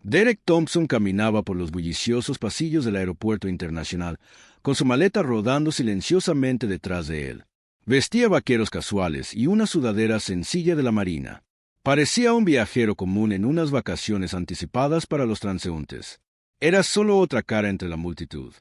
Derek Thompson caminaba por los bulliciosos pasillos del aeropuerto internacional, con su maleta rodando silenciosamente detrás de él. Vestía vaqueros casuales y una sudadera sencilla de la marina. Parecía un viajero común en unas vacaciones anticipadas para los transeúntes. Era solo otra cara entre la multitud.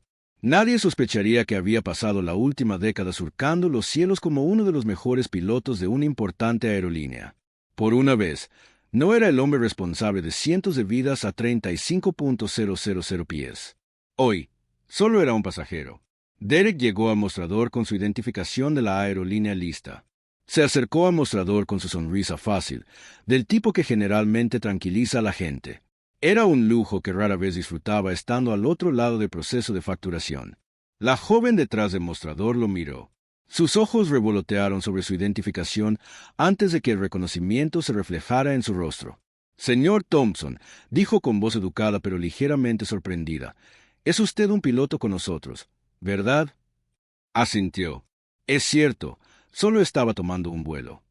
Nadie sospecharía que había pasado la última década surcando los cielos como uno de los mejores pilotos de una importante aerolínea. Por una vez, no era el hombre responsable de cientos de vidas a 35.000 pies. Hoy, solo era un pasajero. Derek llegó al mostrador con su identificación de la aerolínea lista. Se acercó al mostrador con su sonrisa fácil, del tipo que generalmente tranquiliza a la gente. Era un lujo que rara vez disfrutaba estando al otro lado del proceso de facturación. La joven detrás del mostrador lo miró. Sus ojos revolotearon sobre su identificación antes de que el reconocimiento se reflejara en su rostro. «Señor Thompson», dijo con voz educada pero ligeramente sorprendida, «es usted un piloto con nosotros, ¿verdad?» Asintió. «Es cierto, solo estaba tomando un vuelo».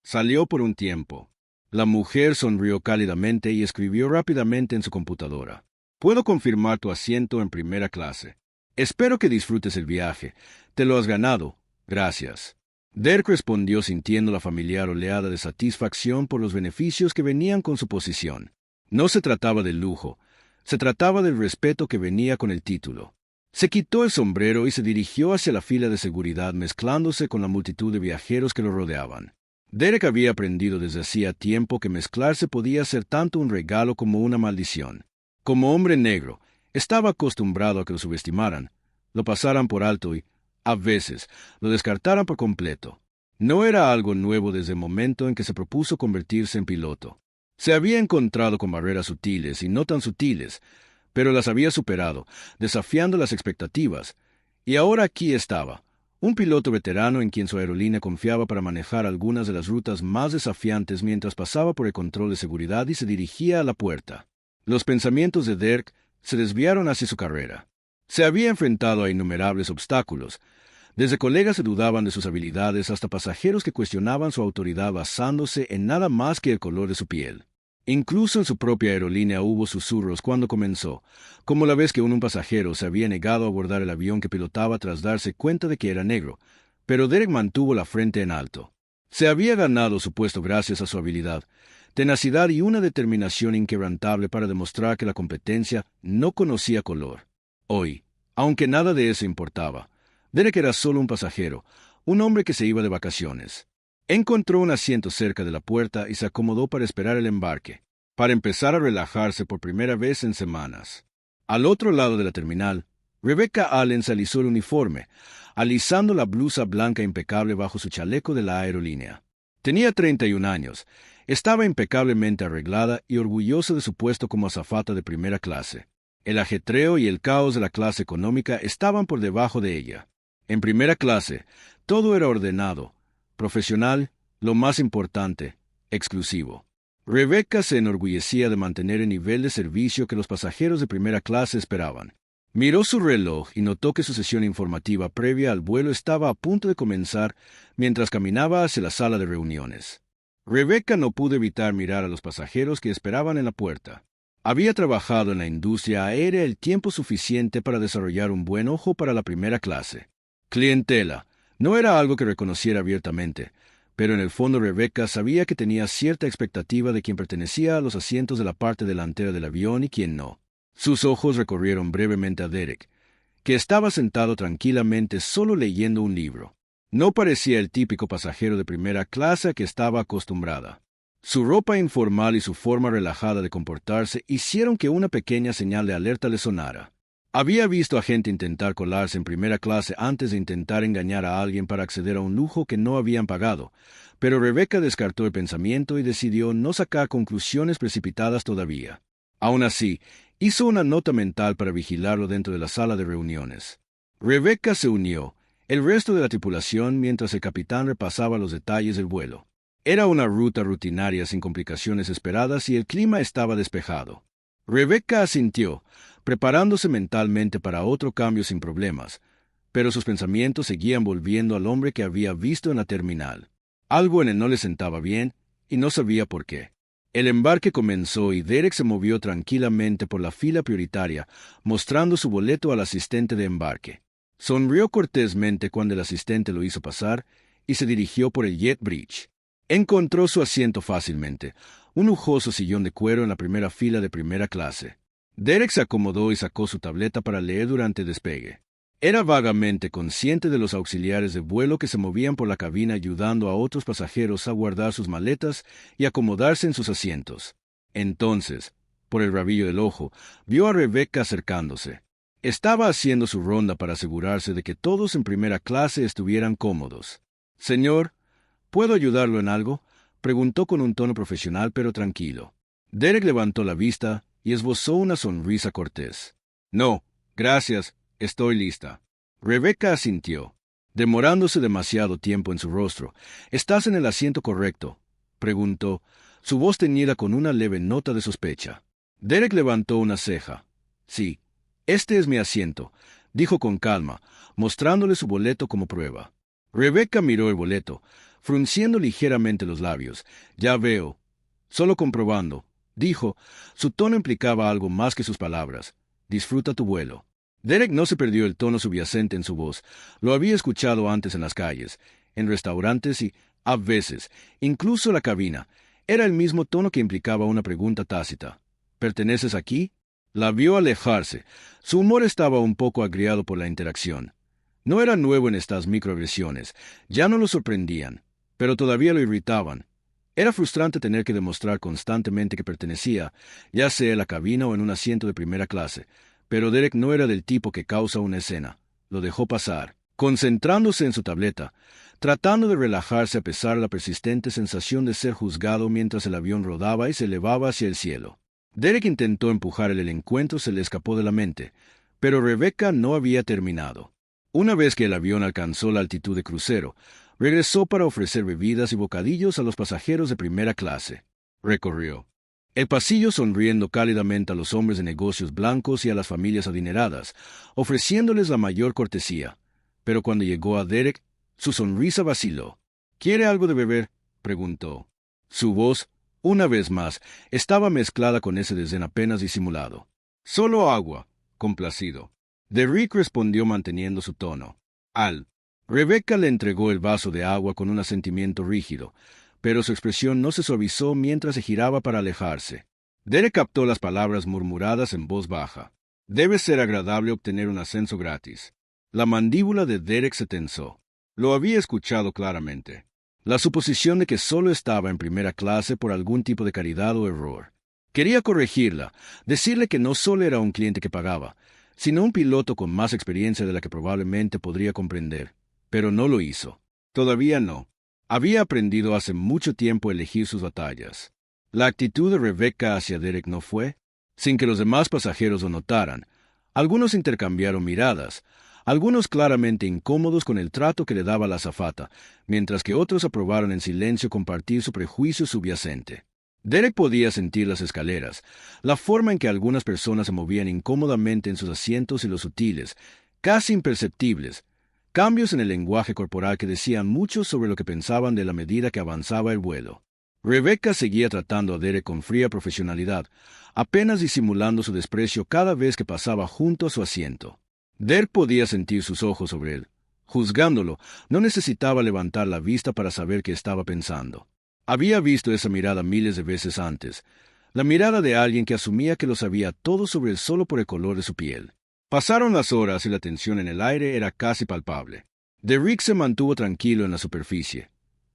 Salió por un tiempo. La mujer sonrió cálidamente y escribió rápidamente en su computadora. «Puedo confirmar tu asiento en primera clase. Espero que disfrutes el viaje. Te lo has ganado. Gracias». Derek respondió sintiendo la familiar oleada de satisfacción por los beneficios que venían con su posición. No se trataba del lujo, se trataba del respeto que venía con el título. Se quitó el sombrero y se dirigió hacia la fila de seguridad mezclándose con la multitud de viajeros que lo rodeaban. Derek había aprendido desde hacía tiempo que mezclarse podía ser tanto un regalo como una maldición. Como hombre negro, estaba acostumbrado a que lo subestimaran, lo pasaran por alto y, a veces, lo descartaran por completo. No era algo nuevo desde el momento en que se propuso convertirse en piloto. Se había encontrado con barreras sutiles y no tan sutiles, pero las había superado, desafiando las expectativas. Y ahora aquí estaba, un piloto veterano en quien su aerolínea confiaba para manejar algunas de las rutas más desafiantes mientras pasaba por el control de seguridad y se dirigía a la puerta. Los pensamientos de Derek se desviaron hacia su carrera. Se había enfrentado a innumerables obstáculos. Desde colegas que dudaban de sus habilidades hasta pasajeros que cuestionaban su autoridad basándose en nada más que el color de su piel. Incluso en su propia aerolínea hubo susurros cuando comenzó, como la vez que un pasajero se había negado a abordar el avión que pilotaba tras darse cuenta de que era negro, pero Derek mantuvo la frente en alto. Se había ganado su puesto gracias a su habilidad, tenacidad y una determinación inquebrantable para demostrar que la competencia no conocía color. Hoy, aunque nada de eso importaba, Derek era solo un pasajero, un hombre que se iba de vacaciones. Encontró un asiento cerca de la puerta y se acomodó para esperar el embarque, para empezar a relajarse por primera vez en semanas. Al otro lado de la terminal, Rebecca Allen se alisó el uniforme, alisando la blusa blanca impecable bajo su chaleco de la aerolínea. Tenía 31 años, estaba impecablemente arreglada y orgullosa de su puesto como azafata de primera clase. El ajetreo y el caos de la clase económica estaban por debajo de ella. En primera clase, todo era ordenado, profesional, lo más importante, exclusivo. Rebecca se enorgullecía de mantener el nivel de servicio que los pasajeros de primera clase esperaban. Miró su reloj y notó que su sesión informativa previa al vuelo estaba a punto de comenzar mientras caminaba hacia la sala de reuniones. Rebecca no pudo evitar mirar a los pasajeros que esperaban en la puerta. Había trabajado en la industria aérea el tiempo suficiente para desarrollar un buen ojo para la primera clase. Clientela no era algo que reconociera abiertamente, pero en el fondo Rebecca sabía que tenía cierta expectativa de quien pertenecía a los asientos de la parte delantera del avión y quien no. Sus ojos recorrieron brevemente a Derek, que estaba sentado tranquilamente solo leyendo un libro. No parecía el típico pasajero de primera clase a que estaba acostumbrada. Su ropa informal y su forma relajada de comportarse hicieron que una pequeña señal de alerta le sonara. Había visto a gente intentar colarse en primera clase antes de intentar engañar a alguien para acceder a un lujo que no habían pagado, pero Rebecca descartó el pensamiento y decidió no sacar conclusiones precipitadas todavía. Aún así, hizo una nota mental para vigilarlo dentro de la sala de reuniones. Rebecca se unió, el resto de la tripulación, mientras el capitán repasaba los detalles del vuelo. Era una ruta rutinaria sin complicaciones esperadas y el clima estaba despejado. Rebecca asintió, preparándose mentalmente para otro cambio sin problemas, pero sus pensamientos seguían volviendo al hombre que había visto en la terminal. Algo en él no le sentaba bien y no sabía por qué. El embarque comenzó y Derek se movió tranquilamente por la fila prioritaria, mostrando su boleto al asistente de embarque. Sonrió cortésmente cuando el asistente lo hizo pasar y se dirigió por el jet bridge. Encontró su asiento fácilmente, un lujoso sillón de cuero en la primera fila de primera clase. Derek se acomodó y sacó su tableta para leer durante el despegue. Era vagamente consciente de los auxiliares de vuelo que se movían por la cabina ayudando a otros pasajeros a guardar sus maletas y acomodarse en sus asientos. Entonces, por el rabillo del ojo, vio a Rebecca acercándose. Estaba haciendo su ronda para asegurarse de que todos en primera clase estuvieran cómodos. «Señor, ¿puedo ayudarlo en algo?», preguntó con un tono profesional pero tranquilo. Derek levantó la vista y esbozó una sonrisa cortés. «No, gracias, estoy lista». Rebecca asintió, demorándose demasiado tiempo en su rostro. «¿Estás en el asiento correcto?», preguntó, su voz teñida con una leve nota de sospecha. Derek levantó una ceja. «Sí, este es mi asiento», dijo con calma, mostrándole su boleto como prueba. Rebecca miró el boleto, frunciendo ligeramente los labios. «Ya veo. Solo comprobando», dijo. Su tono implicaba algo más que sus palabras. «Disfruta tu vuelo». Derek no se perdió el tono subyacente en su voz. Lo había escuchado antes en las calles, en restaurantes y, a veces, incluso en la cabina. Era el mismo tono que implicaba una pregunta tácita. «¿Perteneces aquí?». La vio alejarse. Su humor estaba un poco agriado por la interacción. No era nuevo en estas microagresiones. Ya no lo sorprendían, pero todavía lo irritaban. Era frustrante tener que demostrar constantemente que pertenecía, ya sea en la cabina o en un asiento de primera clase. Pero Derek no era del tipo que causa una escena. Lo dejó pasar, concentrándose en su tableta, tratando de relajarse a pesar de la persistente sensación de ser juzgado mientras el avión rodaba y se elevaba hacia el cielo. Derek intentó empujar el encuentro, se le escapó de la mente, pero Rebecca no había terminado. Una vez que el avión alcanzó la altitud de crucero, regresó para ofrecer bebidas y bocadillos a los pasajeros de primera clase. Recorrió el pasillo sonriendo cálidamente a los hombres de negocios blancos y a las familias adineradas, ofreciéndoles la mayor cortesía. Pero cuando llegó a Derek, su sonrisa vaciló. «¿Quiere algo de beber?», preguntó. Su voz, una vez más, estaba mezclada con ese desdén apenas disimulado. «Solo agua», complacido. Derek respondió manteniendo su tono. Rebecca le entregó el vaso de agua con un asentimiento rígido, pero su expresión no se suavizó mientras se giraba para alejarse. Derek captó las palabras murmuradas en voz baja. «Debe ser agradable obtener un ascenso gratis». La mandíbula de Derek se tensó. Lo había escuchado claramente. La suposición de que solo estaba en primera clase por algún tipo de caridad o error. Quería corregirla, decirle que no solo era un cliente que pagaba, sino un piloto con más experiencia de la que probablemente podría comprender. Pero no lo hizo. Todavía no. Había aprendido hace mucho tiempo a elegir sus batallas. La actitud de Rebecca hacia Derek no fue, sin que los demás pasajeros lo notaran. Algunos intercambiaron miradas, algunos claramente incómodos con el trato que le daba la azafata, mientras que otros aprobaron en silencio compartir su prejuicio subyacente. Derek podía sentir las escaleras, la forma en que algunas personas se movían incómodamente en sus asientos y los sutiles, casi imperceptibles, cambios en el lenguaje corporal que decían mucho sobre lo que pensaban de la medida que avanzaba el vuelo. Rebecca seguía tratando a Derek con fría profesionalidad, apenas disimulando su desprecio cada vez que pasaba junto a su asiento. Derek podía sentir sus ojos sobre él. Juzgándolo, no necesitaba levantar la vista para saber qué estaba pensando. Había visto esa mirada miles de veces antes, la mirada de alguien que asumía que lo sabía todo sobre él solo por el color de su piel. Pasaron las horas y la tensión en el aire era casi palpable. Derek se mantuvo tranquilo en la superficie,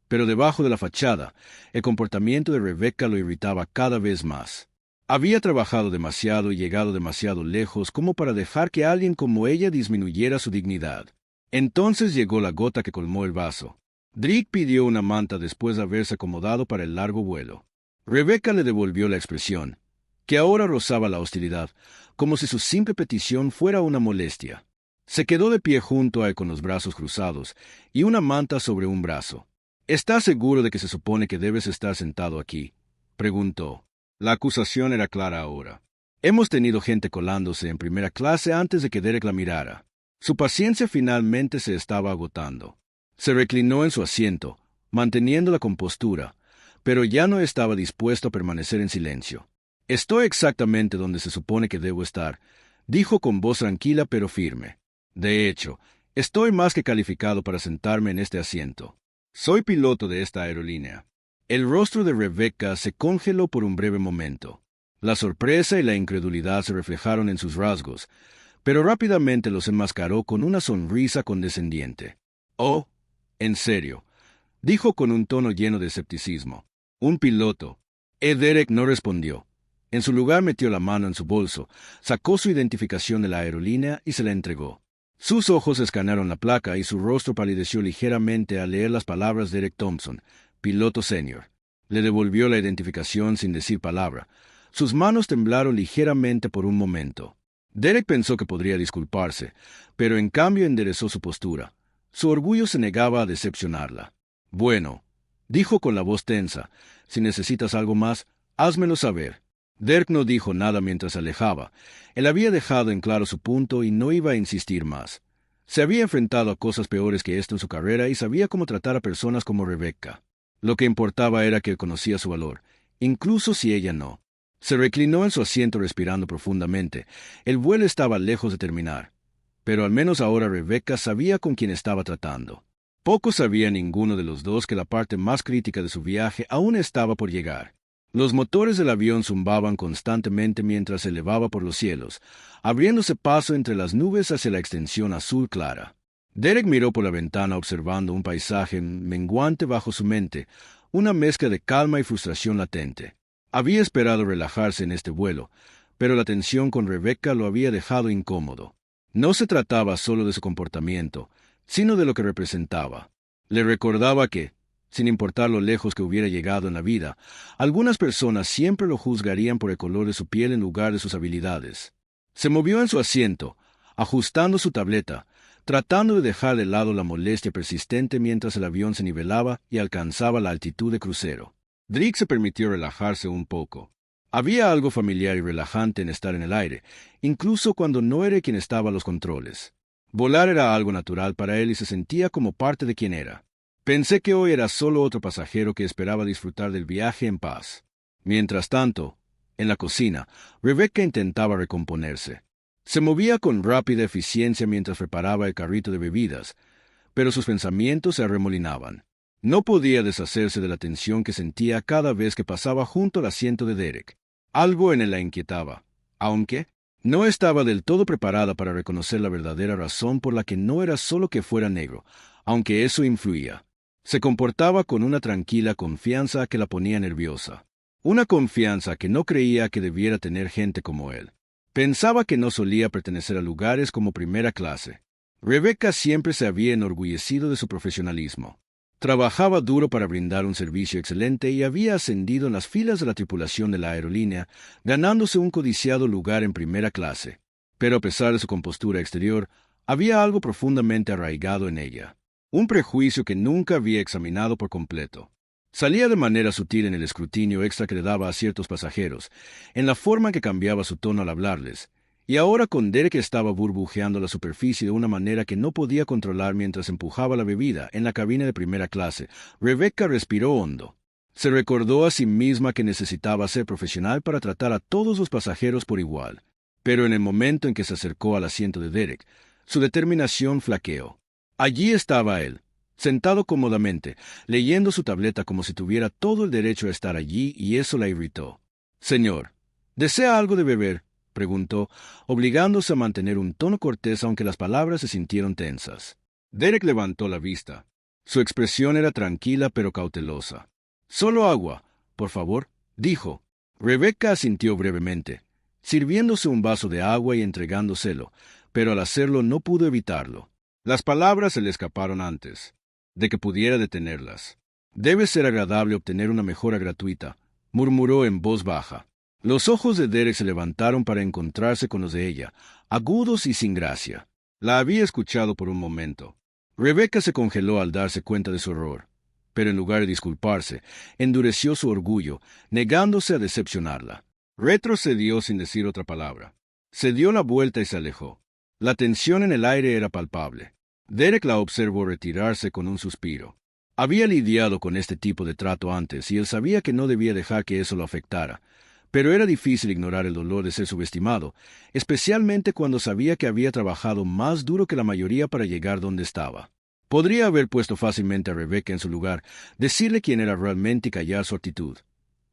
pero debajo de la fachada, el comportamiento de Rebecca lo irritaba cada vez más. Había trabajado demasiado y llegado demasiado lejos como para dejar que alguien como ella disminuyera su dignidad. Entonces llegó la gota que colmó el vaso. Derek pidió una manta después de haberse acomodado para el largo vuelo. Rebecca le devolvió la expresión, que ahora rozaba la hostilidad, como si su simple petición fuera una molestia. Se quedó de pie junto a él con los brazos cruzados y una manta sobre un brazo. «¿Estás seguro de que se supone que debes estar sentado aquí?», preguntó. La acusación era clara ahora. Hemos tenido gente colándose en primera clase antes de que Derek la mirara. Su paciencia finalmente se estaba agotando. Se reclinó en su asiento, manteniendo la compostura, pero ya no estaba dispuesto a permanecer en silencio. «Estoy exactamente donde se supone que debo estar», dijo con voz tranquila pero firme. «De hecho, estoy más que calificado para sentarme en este asiento. Soy piloto de esta aerolínea». El rostro de Rebecca se congeló por un breve momento. La sorpresa y la incredulidad se reflejaron en sus rasgos, pero rápidamente los enmascaró con una sonrisa condescendiente. «Oh, en serio», dijo con un tono lleno de escepticismo. «¿Un piloto?» Derek no respondió. En su lugar metió la mano en su bolso, sacó su identificación de la aerolínea y se la entregó. Sus ojos escanearon la placa y su rostro palideció ligeramente al leer las palabras de Derek Thompson, piloto senior. Le devolvió la identificación sin decir palabra. Sus manos temblaron ligeramente por un momento. Derek pensó que podría disculparse, pero en cambio enderezó su postura. Su orgullo se negaba a decepcionarla. «Bueno», dijo con la voz tensa, «si necesitas algo más, házmelo saber». Derek no dijo nada mientras se alejaba. Él había dejado en claro su punto y no iba a insistir más. Se había enfrentado a cosas peores que esto en su carrera y sabía cómo tratar a personas como Rebecca. Lo que importaba era que él conocía su valor, incluso si ella no. Se reclinó en su asiento respirando profundamente. El vuelo estaba lejos de terminar. Pero al menos ahora Rebecca sabía con quién estaba tratando. Poco sabía ninguno de los dos que la parte más crítica de su viaje aún estaba por llegar. Los motores del avión zumbaban constantemente mientras se elevaba por los cielos, abriéndose paso entre las nubes hacia la extensión azul clara. Derek miró por la ventana observando un paisaje menguante bajo su mente, una mezcla de calma y frustración latente. Había esperado relajarse en este vuelo, pero la tensión con Rebecca lo había dejado incómodo. No se trataba solo de su comportamiento, sino de lo que representaba. Le recordaba que, sin importar lo lejos que hubiera llegado en la vida, algunas personas siempre lo juzgarían por el color de su piel en lugar de sus habilidades. Se movió en su asiento, ajustando su tableta, tratando de dejar de lado la molestia persistente mientras el avión se nivelaba y alcanzaba la altitud de crucero. Drake se permitió relajarse un poco. Había algo familiar y relajante en estar en el aire, incluso cuando no era quien estaba a los controles. Volar era algo natural para él y se sentía como parte de quien era. «Pensé que hoy era solo otro pasajero que esperaba disfrutar del viaje en paz». Mientras tanto, en la cocina, Rebecca intentaba recomponerse. Se movía con rápida eficiencia mientras preparaba el carrito de bebidas, pero sus pensamientos se arremolinaban. No podía deshacerse de la tensión que sentía cada vez que pasaba junto al asiento de Derek. Algo en él la inquietaba, aunque no estaba del todo preparada para reconocer la verdadera razón por la que no era solo que fuera negro, aunque eso influía. Se comportaba con una tranquila confianza que la ponía nerviosa. Una confianza que no creía que debiera tener gente como él. Pensaba que no solía pertenecer a lugares como primera clase. Rebecca siempre se había enorgullecido de su profesionalismo. Trabajaba duro para brindar un servicio excelente y había ascendido en las filas de la tripulación de la aerolínea, ganándose un codiciado lugar en primera clase. Pero a pesar de su compostura exterior, había algo profundamente arraigado en ella. Un prejuicio que nunca había examinado por completo. Salía de manera sutil en el escrutinio extra que le daba a ciertos pasajeros, en la forma en que cambiaba su tono al hablarles, y ahora con Derek estaba burbujeando la superficie de una manera que no podía controlar mientras empujaba la bebida en la cabina de primera clase. Rebecca respiró hondo. Se recordó a sí misma que necesitaba ser profesional para tratar a todos los pasajeros por igual, pero en el momento en que se acercó al asiento de Derek, su determinación flaqueó. Allí estaba él, sentado cómodamente, leyendo su tableta como si tuviera todo el derecho a estar allí, y eso la irritó. «Señor, ¿desea algo de beber?», preguntó, obligándose a mantener un tono cortés aunque las palabras se sintieron tensas. Derek levantó la vista. Su expresión era tranquila pero cautelosa. «Solo agua, por favor», dijo. Rebecca asintió brevemente, sirviéndose un vaso de agua y entregándoselo, pero al hacerlo no pudo evitarlo. Las palabras se le escaparon antes de que pudiera detenerlas. «Debe ser agradable obtener una mejora gratuita», murmuró en voz baja. Los ojos de Derek se levantaron para encontrarse con los de ella, agudos y sin gracia. La había escuchado por un momento. Rebecca se congeló al darse cuenta de su error, pero en lugar de disculparse, endureció su orgullo, negándose a decepcionarla. Retrocedió sin decir otra palabra. Se dio la vuelta y se alejó. La tensión en el aire era palpable. Derek la observó retirarse con un suspiro. Había lidiado con este tipo de trato antes y él sabía que no debía dejar que eso lo afectara, pero era difícil ignorar el dolor de ser subestimado, especialmente cuando sabía que había trabajado más duro que la mayoría para llegar donde estaba. Podría haber puesto fácilmente a Rebecca en su lugar, decirle quién era realmente y callar su actitud.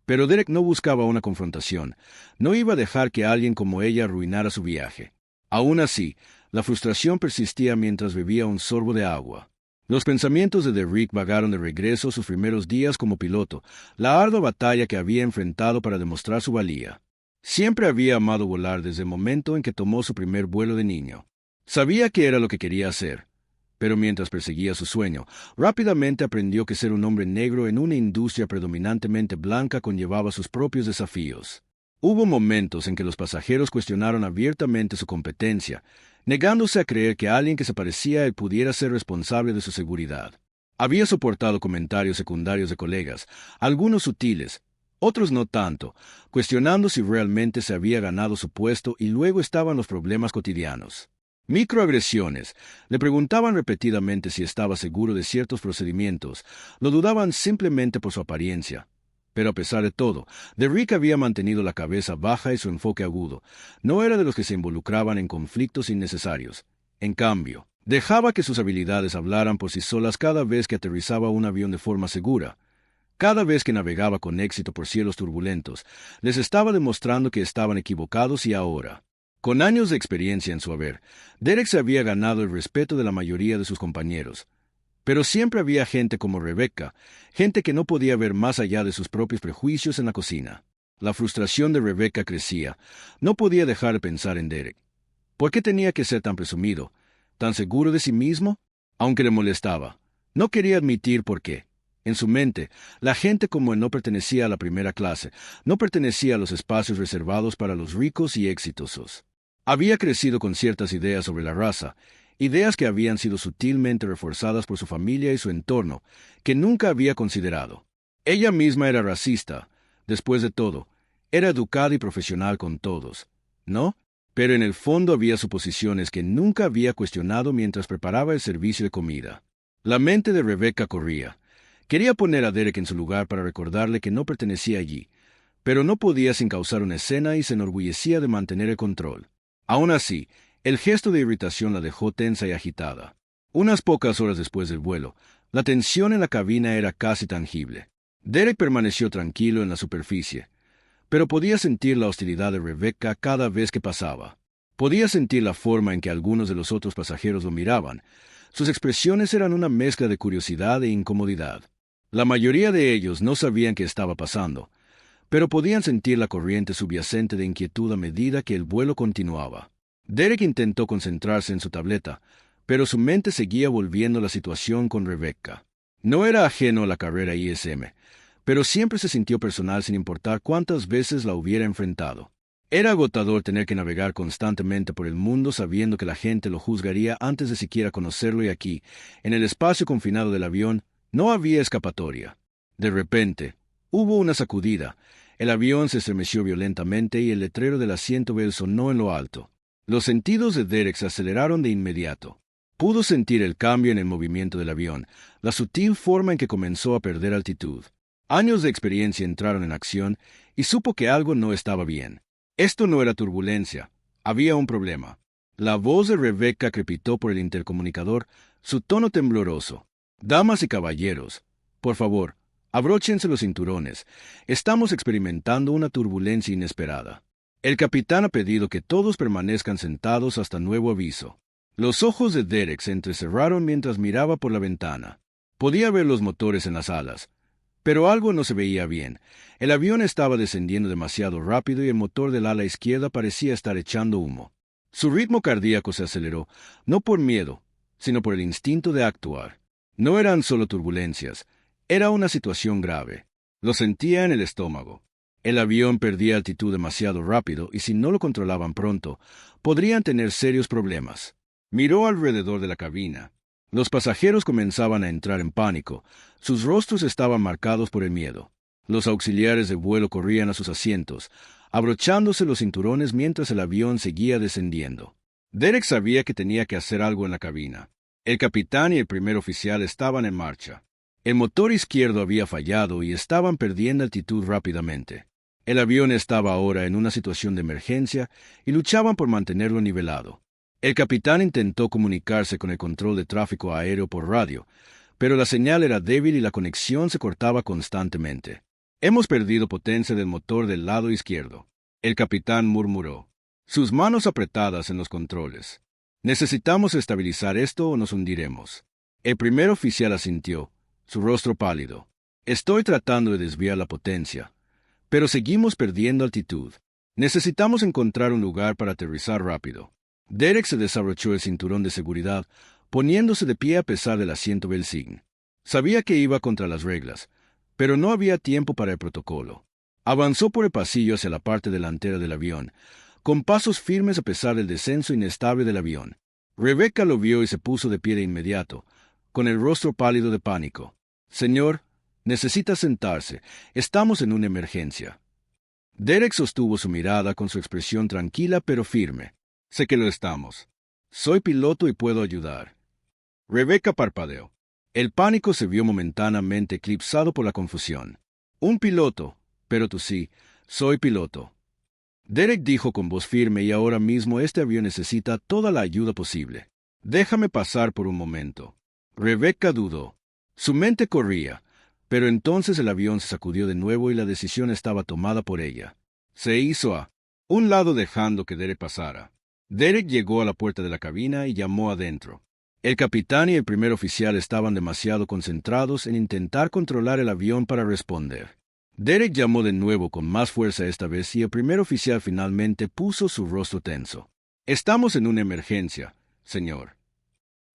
Pero Derek no buscaba una confrontación, no iba a dejar que alguien como ella arruinara su viaje. Aún así, la frustración persistía mientras bebía un sorbo de agua. Los pensamientos de Derek vagaron de regreso a sus primeros días como piloto, la ardua batalla que había enfrentado para demostrar su valía. Siempre había amado volar desde el momento en que tomó su primer vuelo de niño. Sabía que era lo que quería hacer, pero mientras perseguía su sueño, rápidamente aprendió que ser un hombre negro en una industria predominantemente blanca conllevaba sus propios desafíos. Hubo momentos en que los pasajeros cuestionaron abiertamente su competencia, negándose a creer que alguien que se parecía a él pudiera ser responsable de su seguridad. Había soportado comentarios secundarios de colegas, algunos sutiles, otros no tanto, cuestionando si realmente se había ganado su puesto, y luego estaban los problemas cotidianos. Microagresiones. Le preguntaban repetidamente si estaba seguro de ciertos procedimientos, lo dudaban simplemente por su apariencia. Pero a pesar de todo, Derek había mantenido la cabeza baja y su enfoque agudo. No era de los que se involucraban en conflictos innecesarios. En cambio, dejaba que sus habilidades hablaran por sí solas cada vez que aterrizaba un avión de forma segura. Cada vez que navegaba con éxito por cielos turbulentos, les estaba demostrando que estaban equivocados y ahora, con años de experiencia en su haber, Derek se había ganado el respeto de la mayoría de sus compañeros. Pero siempre había gente como Rebecca, gente que no podía ver más allá de sus propios prejuicios en la cocina. La frustración de Rebecca crecía. No podía dejar de pensar en Derek. ¿Por qué tenía que ser tan presumido, tan seguro de sí mismo? Aunque le molestaba, no quería admitir por qué. En su mente, la gente como él no pertenecía a la primera clase, no pertenecía a los espacios reservados para los ricos y exitosos. Había crecido con ciertas ideas sobre la raza, ideas que habían sido sutilmente reforzadas por su familia y su entorno, que nunca había considerado. Ella misma era racista. Después de todo, era educada y profesional con todos, ¿no? Pero en el fondo había suposiciones que nunca había cuestionado mientras preparaba el servicio de comida. La mente de Rebecca corría. Quería poner a Derek en su lugar para recordarle que no pertenecía allí, pero no podía sin causar una escena y se enorgullecía de mantener el control. Aún así, el gesto de irritación la dejó tensa y agitada. Unas pocas horas después del vuelo, la tensión en la cabina era casi tangible. Derek permaneció tranquilo en la superficie, pero podía sentir la hostilidad de Rebecca cada vez que pasaba. Podía sentir la forma en que algunos de los otros pasajeros lo miraban. Sus expresiones eran una mezcla de curiosidad e incomodidad. La mayoría de ellos no sabían qué estaba pasando, pero podían sentir la corriente subyacente de inquietud a medida que el vuelo continuaba. Derek intentó concentrarse en su tableta, pero su mente seguía volviendo a la situación con Rebecca. No era ajeno a la carrera ISM, pero siempre se sintió personal sin importar cuántas veces la hubiera enfrentado. Era agotador tener que navegar constantemente por el mundo sabiendo que la gente lo juzgaría antes de siquiera conocerlo, y aquí, en el espacio confinado del avión, no había escapatoria. De repente, hubo una sacudida. El avión se estremeció violentamente y el letrero del asiento B sonó en lo alto. Los sentidos de Derek se aceleraron de inmediato. Pudo sentir el cambio en el movimiento del avión, la sutil forma en que comenzó a perder altitud. Años de experiencia entraron en acción y supo que algo no estaba bien. Esto no era turbulencia, había un problema. La voz de Rebecca crepitó por el intercomunicador, su tono tembloroso. Damas y caballeros, por favor, abróchense los cinturones. Estamos experimentando una turbulencia inesperada. El capitán ha pedido que todos permanezcan sentados hasta nuevo aviso. Los ojos de Derek se entrecerraron mientras miraba por la ventana. Podía ver los motores en las alas, pero algo no se veía bien. El avión estaba descendiendo demasiado rápido y el motor del ala izquierda parecía estar echando humo. Su ritmo cardíaco se aceleró, no por miedo, sino por el instinto de actuar. No eran solo turbulencias, era una situación grave. Lo sentía en el estómago. El avión perdía altitud demasiado rápido y si no lo controlaban pronto, podrían tener serios problemas. Miró alrededor de la cabina. Los pasajeros comenzaban a entrar en pánico. Sus rostros estaban marcados por el miedo. Los auxiliares de vuelo corrían a sus asientos, abrochándose los cinturones mientras el avión seguía descendiendo. Derek sabía que tenía que hacer algo en la cabina. El capitán y el primer oficial estaban en marcha. El motor izquierdo había fallado y estaban perdiendo altitud rápidamente. El avión estaba ahora en una situación de emergencia y luchaban por mantenerlo nivelado. El capitán intentó comunicarse con el control de tráfico aéreo por radio, pero la señal era débil y la conexión se cortaba constantemente. Hemos perdido potencia del motor del lado izquierdo. El capitán murmuró, sus manos apretadas en los controles. Necesitamos estabilizar esto o nos hundiremos. El primer oficial asintió, su rostro pálido. Estoy tratando de desviar la potencia, pero seguimos perdiendo altitud. Necesitamos encontrar un lugar para aterrizar rápido. Derek se desabrochó el cinturón de seguridad, poniéndose de pie a pesar del asiento Belsign. Sabía que iba contra las reglas, pero no había tiempo para el protocolo. Avanzó por el pasillo hacia la parte delantera del avión, con pasos firmes a pesar del descenso inestable del avión. Rebecca lo vio y se puso de pie de inmediato, con el rostro pálido de pánico. Señor, necesita sentarse. Estamos en una emergencia. Derek sostuvo su mirada con su expresión tranquila pero firme. Sé que lo estamos. Soy piloto y puedo ayudar. Rebecca parpadeó. El pánico se vio momentáneamente eclipsado por la confusión. Un piloto, pero tú sí, soy piloto. Derek dijo con voz firme y ahora mismo este avión necesita toda la ayuda posible. Déjame pasar por un momento. Rebecca dudó. Su mente corría, pero entonces el avión se sacudió de nuevo y la decisión estaba tomada por ella. Se hizo a un lado dejando que Derek pasara. Derek llegó a la puerta de la cabina y llamó adentro. El capitán y el primer oficial estaban demasiado concentrados en intentar controlar el avión para responder. Derek llamó de nuevo con más fuerza esta vez y el primer oficial finalmente puso su rostro tenso. Estamos en una emergencia, señor.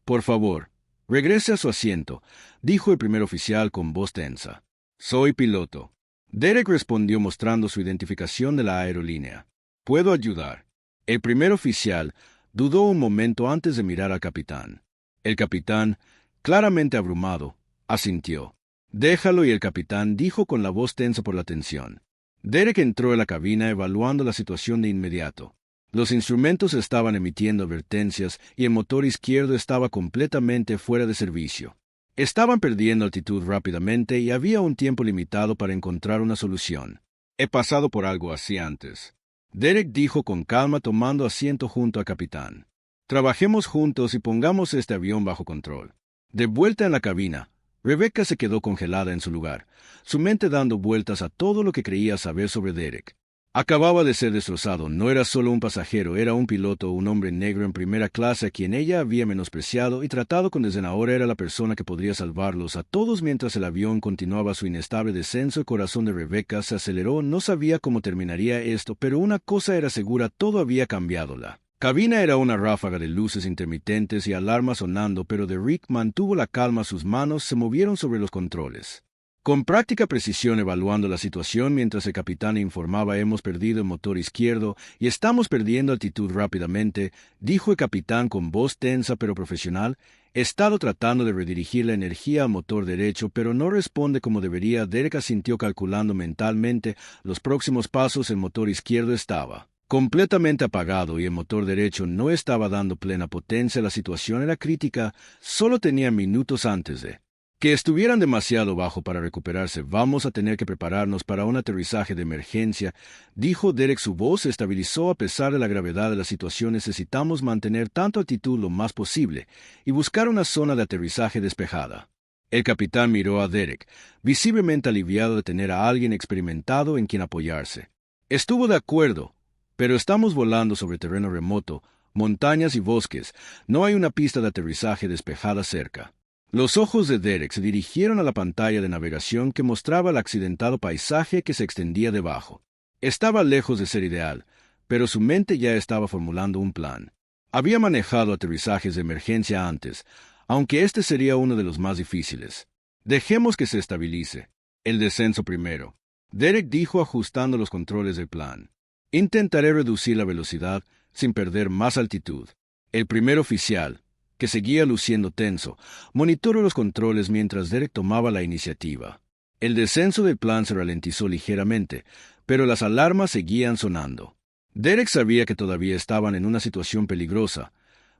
Por favor, regrese a su asiento, dijo el primer oficial con voz tensa. Soy piloto. Derek respondió mostrando su identificación de la aerolínea. Puedo ayudar. El primer oficial dudó un momento antes de mirar al capitán. El capitán, claramente abrumado, asintió. Déjalo y el capitán dijo con la voz tensa por la tensión. Derek entró en la cabina evaluando la situación de inmediato. Los instrumentos estaban emitiendo advertencias y el motor izquierdo estaba completamente fuera de servicio. Estaban perdiendo altitud rápidamente y había un tiempo limitado para encontrar una solución. He pasado por algo así antes. Derek dijo con calma tomando asiento junto al capitán. Trabajemos juntos y pongamos este avión bajo control. De vuelta en la cabina, Rebecca se quedó congelada en su lugar, su mente dando vueltas a todo lo que creía saber sobre Derek. Acababa de ser destrozado, no era solo un pasajero, era un piloto, un hombre negro en primera clase a quien ella había menospreciado y tratado con desdén. Ahora era la persona que podría salvarlos a todos mientras el avión continuaba su inestable descenso. El corazón de Rebecca se aceleró, no sabía cómo terminaría esto, pero una cosa era segura, todo había cambiado. La cabina era una ráfaga de luces intermitentes y alarmas sonando, pero Derek mantuvo la calma, sus manos se movieron sobre los controles. Con práctica precisión evaluando la situación mientras el capitán informaba hemos perdido el motor izquierdo y estamos perdiendo altitud rápidamente, dijo el capitán con voz tensa pero profesional. He estado tratando de redirigir la energía al motor derecho pero no responde como debería. Derek asintió calculando mentalmente los próximos pasos. El motor izquierdo estaba completamente apagado y el motor derecho no estaba dando plena potencia. La situación era crítica, solo tenía minutos antes de que estuvieran demasiado bajo para recuperarse. Vamos a tener que prepararnos para un aterrizaje de emergencia, dijo Derek. Su voz se estabilizó a pesar de la gravedad de la situación. Necesitamos mantener tanta altitud lo más posible y buscar una zona de aterrizaje despejada. El capitán miró a Derek, visiblemente aliviado de tener a alguien experimentado en quien apoyarse. Estuvo de acuerdo, pero estamos volando sobre terreno remoto, montañas y bosques. No hay una pista de aterrizaje despejada cerca. Los ojos de Derek se dirigieron a la pantalla de navegación que mostraba el accidentado paisaje que se extendía debajo. Estaba lejos de ser ideal, pero su mente ya estaba formulando un plan. Había manejado aterrizajes de emergencia antes, aunque este sería uno de los más difíciles. Dejemos que se estabilice. El descenso primero. Derek dijo ajustando los controles del plan. Intentaré reducir la velocidad sin perder más altitud. El primer oficial, que seguía luciendo tenso, monitoró los controles mientras Derek tomaba la iniciativa. El descenso del plan se ralentizó ligeramente, pero las alarmas seguían sonando. Derek sabía que todavía estaban en una situación peligrosa,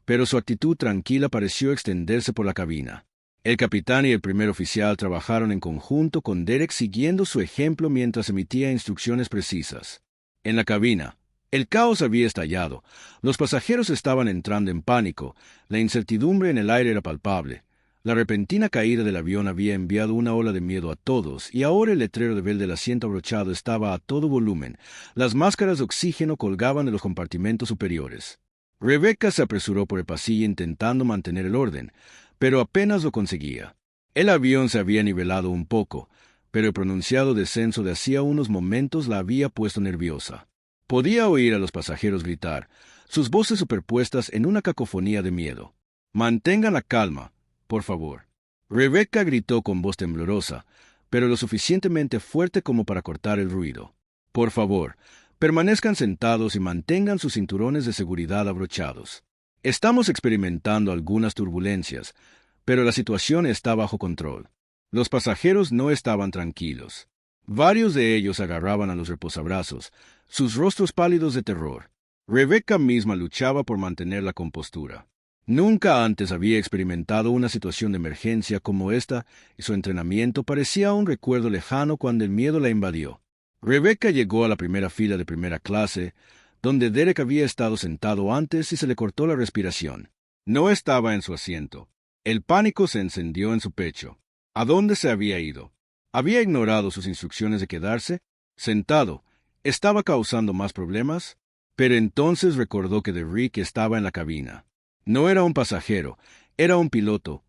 pero su actitud tranquila pareció extenderse por la cabina. El capitán y el primer oficial trabajaron en conjunto con Derek siguiendo su ejemplo mientras emitía instrucciones precisas. En la cabina, el caos había estallado. Los pasajeros estaban entrando en pánico. La incertidumbre en el aire era palpable. La repentina caída del avión había enviado una ola de miedo a todos, y ahora el letrero de Bell del asiento abrochado estaba a todo volumen. Las máscaras de oxígeno colgaban de los compartimentos superiores. Rebecca se apresuró por el pasillo intentando mantener el orden, pero apenas lo conseguía. El avión se había nivelado un poco, pero el pronunciado descenso de hacía unos momentos la había puesto nerviosa. Podía oír a los pasajeros gritar, sus voces superpuestas en una cacofonía de miedo. «Mantengan la calma, por favor». Rebecca gritó con voz temblorosa, pero lo suficientemente fuerte como para cortar el ruido. «Por favor, permanezcan sentados y mantengan sus cinturones de seguridad abrochados. Estamos experimentando algunas turbulencias, pero la situación está bajo control». Los pasajeros no estaban tranquilos. Varios de ellos agarraban a los reposabrazos, sus rostros pálidos de terror. Rebecca misma luchaba por mantener la compostura. Nunca antes había experimentado una situación de emergencia como esta, y su entrenamiento parecía un recuerdo lejano cuando el miedo la invadió. Rebecca llegó a la primera fila de primera clase, donde Derek había estado sentado antes y se le cortó la respiración. No estaba en su asiento. El pánico se encendió en su pecho. ¿A dónde se había ido? ¿Había ignorado sus instrucciones de quedarse? Sentado, ¿estaba causando más problemas? Pero entonces recordó que Derek estaba en la cabina. No era un pasajero, era un piloto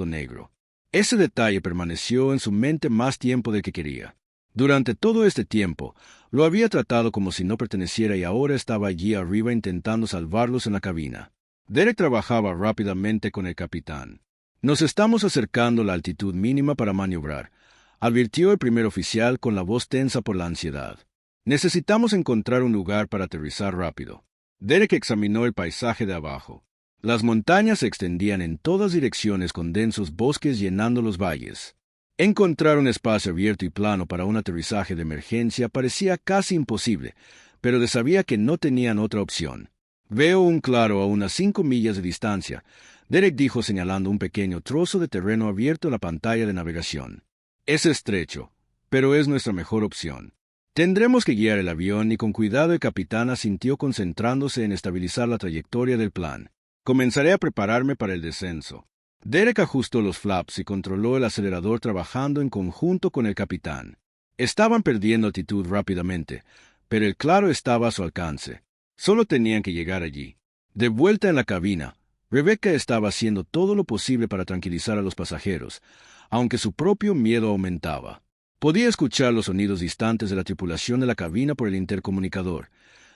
negro. Ese detalle permaneció en su mente más tiempo del que quería. Durante todo este tiempo, lo había tratado como si no perteneciera y ahora estaba allí arriba intentando salvarlos en la cabina. Derek trabajaba rápidamente con el capitán. «Nos estamos acercando a la altitud mínima para maniobrar», advirtió el primer oficial con la voz tensa por la ansiedad. «Necesitamos encontrar un lugar para aterrizar rápido». Derek examinó el paisaje de abajo. Las montañas se extendían en todas direcciones con densos bosques llenando los valles. Encontrar un espacio abierto y plano para un aterrizaje de emergencia parecía casi imposible, pero sabía que no tenían otra opción. «Veo un claro a unas 5 millas de distancia», Derek dijo señalando un pequeño trozo de terreno abierto en la pantalla de navegación. «Es estrecho, pero es nuestra mejor opción. Tendremos que guiar el avión y con cuidado el capitán asintió concentrándose en estabilizar la trayectoria del plan. Comenzaré a prepararme para el descenso». Derek ajustó los flaps y controló el acelerador trabajando en conjunto con el capitán. Estaban perdiendo altitud rápidamente, pero el claro estaba a su alcance. Solo tenían que llegar allí. De vuelta en la cabina, Rebecca estaba haciendo todo lo posible para tranquilizar a los pasajeros, aunque su propio miedo aumentaba. Podía escuchar los sonidos distantes de la tripulación de la cabina por el intercomunicador,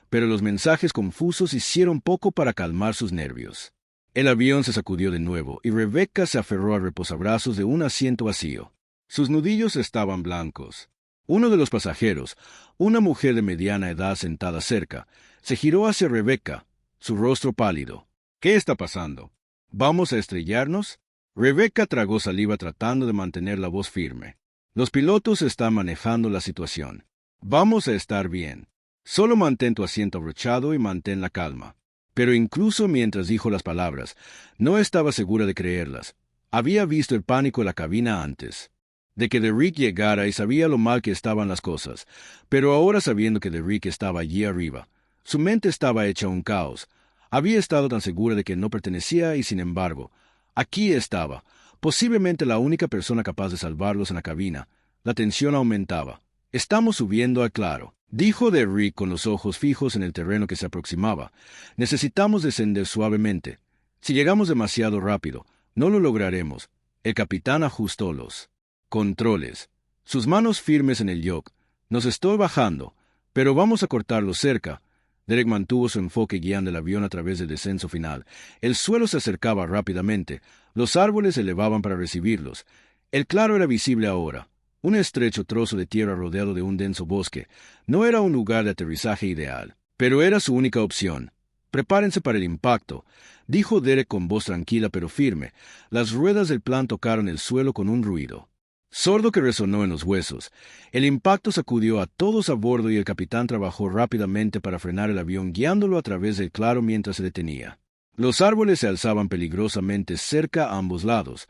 pero los mensajes confusos hicieron poco para calmar sus nervios. El avión se sacudió de nuevo y Rebecca se aferró al reposabrazos de un asiento vacío. Sus nudillos estaban blancos. Uno de los pasajeros, una mujer de mediana edad sentada cerca, se giró hacia Rebecca, su rostro pálido. «¿Qué está pasando? ¿Vamos a estrellarnos?» Rebecca tragó saliva tratando de mantener la voz firme. «Los pilotos están manejando la situación. Vamos a estar bien. Solo mantén tu asiento abrochado y mantén la calma». Pero incluso mientras dijo las palabras, no estaba segura de creerlas. Había visto el pánico en la cabina antes. De que Derek llegara y sabía lo mal que estaban las cosas, pero ahora sabiendo que Derek estaba allí arriba, su mente estaba hecha un caos. Había estado tan segura de que no pertenecía y, sin embargo, aquí estaba, posiblemente la única persona capaz de salvarlos en la cabina. La tensión aumentaba. «Estamos subiendo al claro», dijo Derek con los ojos fijos en el terreno que se aproximaba. «Necesitamos descender suavemente. Si llegamos demasiado rápido, no lo lograremos». El capitán ajustó los controles, sus manos firmes en el yoke. «Nos estoy bajando, pero vamos a cortarlo cerca». Derek mantuvo su enfoque guiando el avión a través del descenso final. El suelo se acercaba rápidamente. Los árboles se elevaban para recibirlos. El claro era visible ahora. Un estrecho trozo de tierra rodeado de un denso bosque. No era un lugar de aterrizaje ideal, pero era su única opción. «Prepárense para el impacto», dijo Derek con voz tranquila pero firme. Las ruedas del plan tocaron el suelo con un ruido sordo que resonó en los huesos. El impacto sacudió a todos a bordo y el capitán trabajó rápidamente para frenar el avión guiándolo a través del claro mientras se detenía. Los árboles se alzaban peligrosamente cerca a ambos lados,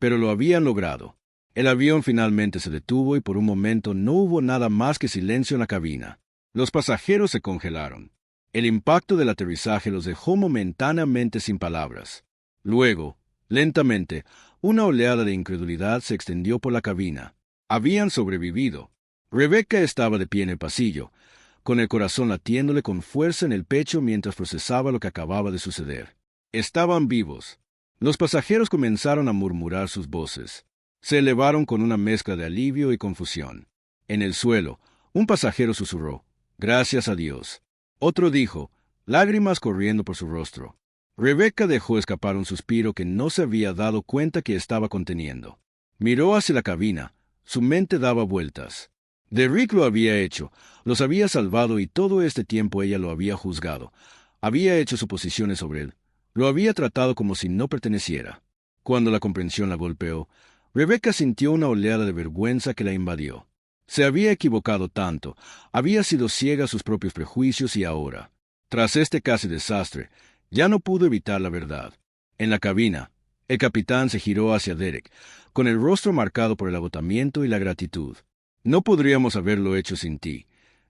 pero lo habían logrado. El avión finalmente se detuvo y por un momento no hubo nada más que silencio en la cabina. Los pasajeros se congelaron. El impacto del aterrizaje los dejó momentáneamente sin palabras. Luego, lentamente, una oleada de incredulidad se extendió por la cabina. Habían sobrevivido. Rebecca estaba de pie en el pasillo, con el corazón latiéndole con fuerza en el pecho mientras procesaba lo que acababa de suceder. Estaban vivos. Los pasajeros comenzaron a murmurar sus voces. Se elevaron con una mezcla de alivio y confusión. En el suelo, un pasajero susurró, «Gracias a Dios». Otro dijo, lágrimas corriendo por su rostro. Rebecca dejó escapar un suspiro que no se había dado cuenta que estaba conteniendo. Miró hacia la cabina. Su mente daba vueltas. Derrick lo había hecho, los había salvado y todo este tiempo ella lo había juzgado. Había hecho suposiciones sobre él. Lo había tratado como si no perteneciera. Cuando la comprensión la golpeó, Rebecca sintió una oleada de vergüenza que la invadió. Se había equivocado tanto, había sido ciega a sus propios prejuicios y ahora, tras este casi desastre, ya no pudo evitar la verdad. En la cabina, el capitán se giró hacia Derek, con el rostro marcado por el agotamiento y la gratitud. «No podríamos haberlo hecho sin ti»,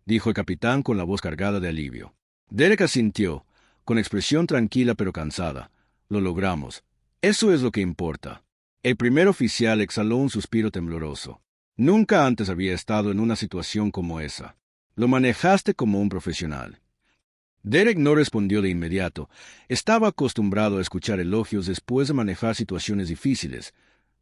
dijo el capitán con la voz cargada de alivio. Derek asintió, con expresión tranquila pero cansada. «Lo logramos. Eso es lo que importa». El primer oficial exhaló un suspiro tembloroso. Nunca antes había estado en una situación como esa. Lo manejaste como un profesional. Derek no respondió de inmediato. Estaba acostumbrado a escuchar elogios después de manejar situaciones difíciles,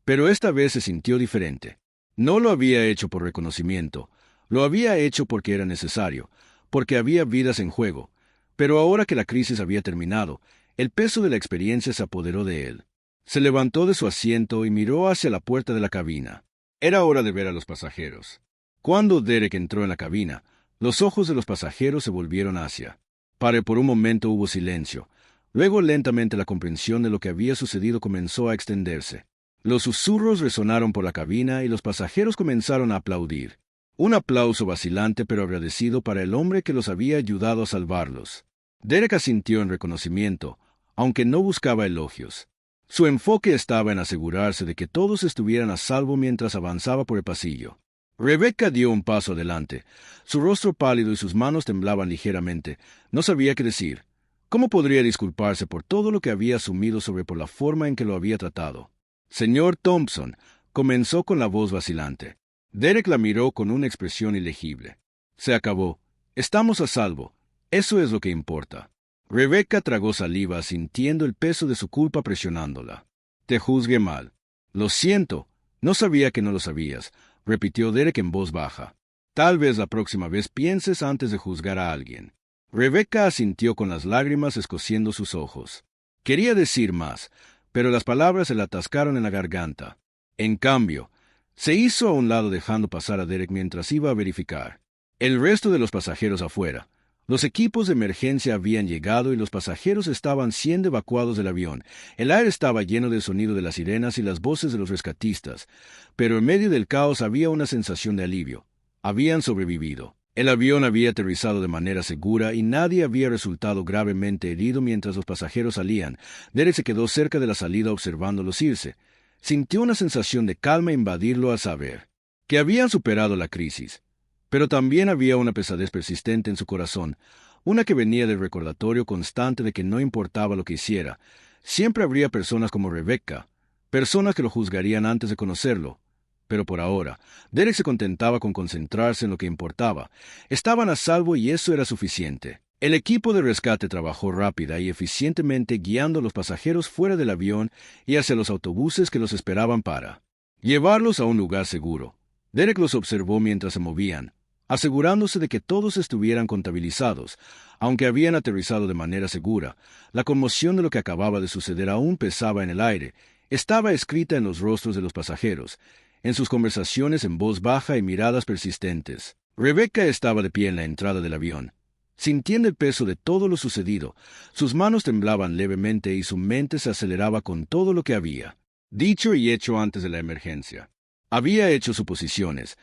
pero esta vez se sintió diferente. No lo había hecho por reconocimiento, lo había hecho porque era necesario, porque había vidas en juego. Pero ahora que la crisis había terminado, el peso de la experiencia se apoderó de él. Se levantó de su asiento y miró hacia la puerta de la cabina. Era hora de ver a los pasajeros. Cuando Derek entró en la cabina, los ojos de los pasajeros se volvieron hacia. Por un momento hubo silencio. Luego lentamente la comprensión de lo que había sucedido comenzó a extenderse. Los susurros resonaron por la cabina y los pasajeros comenzaron a aplaudir. Un aplauso vacilante pero agradecido para el hombre que los había ayudado a salvarlos. Derek asintió en reconocimiento, aunque no buscaba elogios. Su enfoque estaba en asegurarse de que todos estuvieran a salvo mientras avanzaba por el pasillo. Rebecca dio un paso adelante. Su rostro pálido y sus manos temblaban ligeramente. No sabía qué decir. ¿Cómo podría disculparse por todo lo que había asumido sobre por la forma en que lo había tratado? «Señor Thompson», comenzó con la voz vacilante. Derek la miró con una expresión ilegible. «Se acabó. Estamos a salvo. Eso es lo que importa». Rebecca tragó saliva, sintiendo el peso de su culpa presionándola. «Te juzgué mal». «Lo siento. No sabía que no lo sabías», repitió Derek en voz baja. «Tal vez la próxima vez pienses antes de juzgar a alguien». Rebecca asintió con las lágrimas escociendo sus ojos. Quería decir más, pero las palabras se le atascaron en la garganta. En cambio, se hizo a un lado dejando pasar a Derek mientras iba a verificar. El resto de los pasajeros afuera. Los equipos de emergencia habían llegado y los pasajeros estaban siendo evacuados del avión. El aire estaba lleno del sonido de las sirenas y las voces de los rescatistas, pero en medio del caos había una sensación de alivio. Habían sobrevivido. El avión había aterrizado de manera segura y nadie había resultado gravemente herido mientras los pasajeros salían. Derek se quedó cerca de la salida observándolos irse. Sintió una sensación de calma invadirlo al saber que habían superado la crisis. Pero también había una pesadez persistente en su corazón, una que venía del recordatorio constante de que no importaba lo que hiciera, siempre habría personas como Rebecca, personas que lo juzgarían antes de conocerlo. Pero por ahora, Derek se contentaba con concentrarse en lo que importaba. Estaban a salvo y eso era suficiente. El equipo de rescate trabajó rápida y eficientemente guiando a los pasajeros fuera del avión y hacia los autobuses que los esperaban para llevarlos a un lugar seguro. Derek los observó mientras se movían, asegurándose de que todos estuvieran contabilizados. Aunque habían aterrizado de manera segura, la conmoción de lo que acababa de suceder aún pesaba en el aire. Estaba escrita en los rostros de los pasajeros, en sus conversaciones en voz baja y miradas persistentes. Rebecca estaba de pie en la entrada del avión, sintiendo el peso de todo lo sucedido. Sus manos temblaban levemente y su mente se aceleraba con todo lo que había dicho y hecho antes de la emergencia. Había hecho suposiciones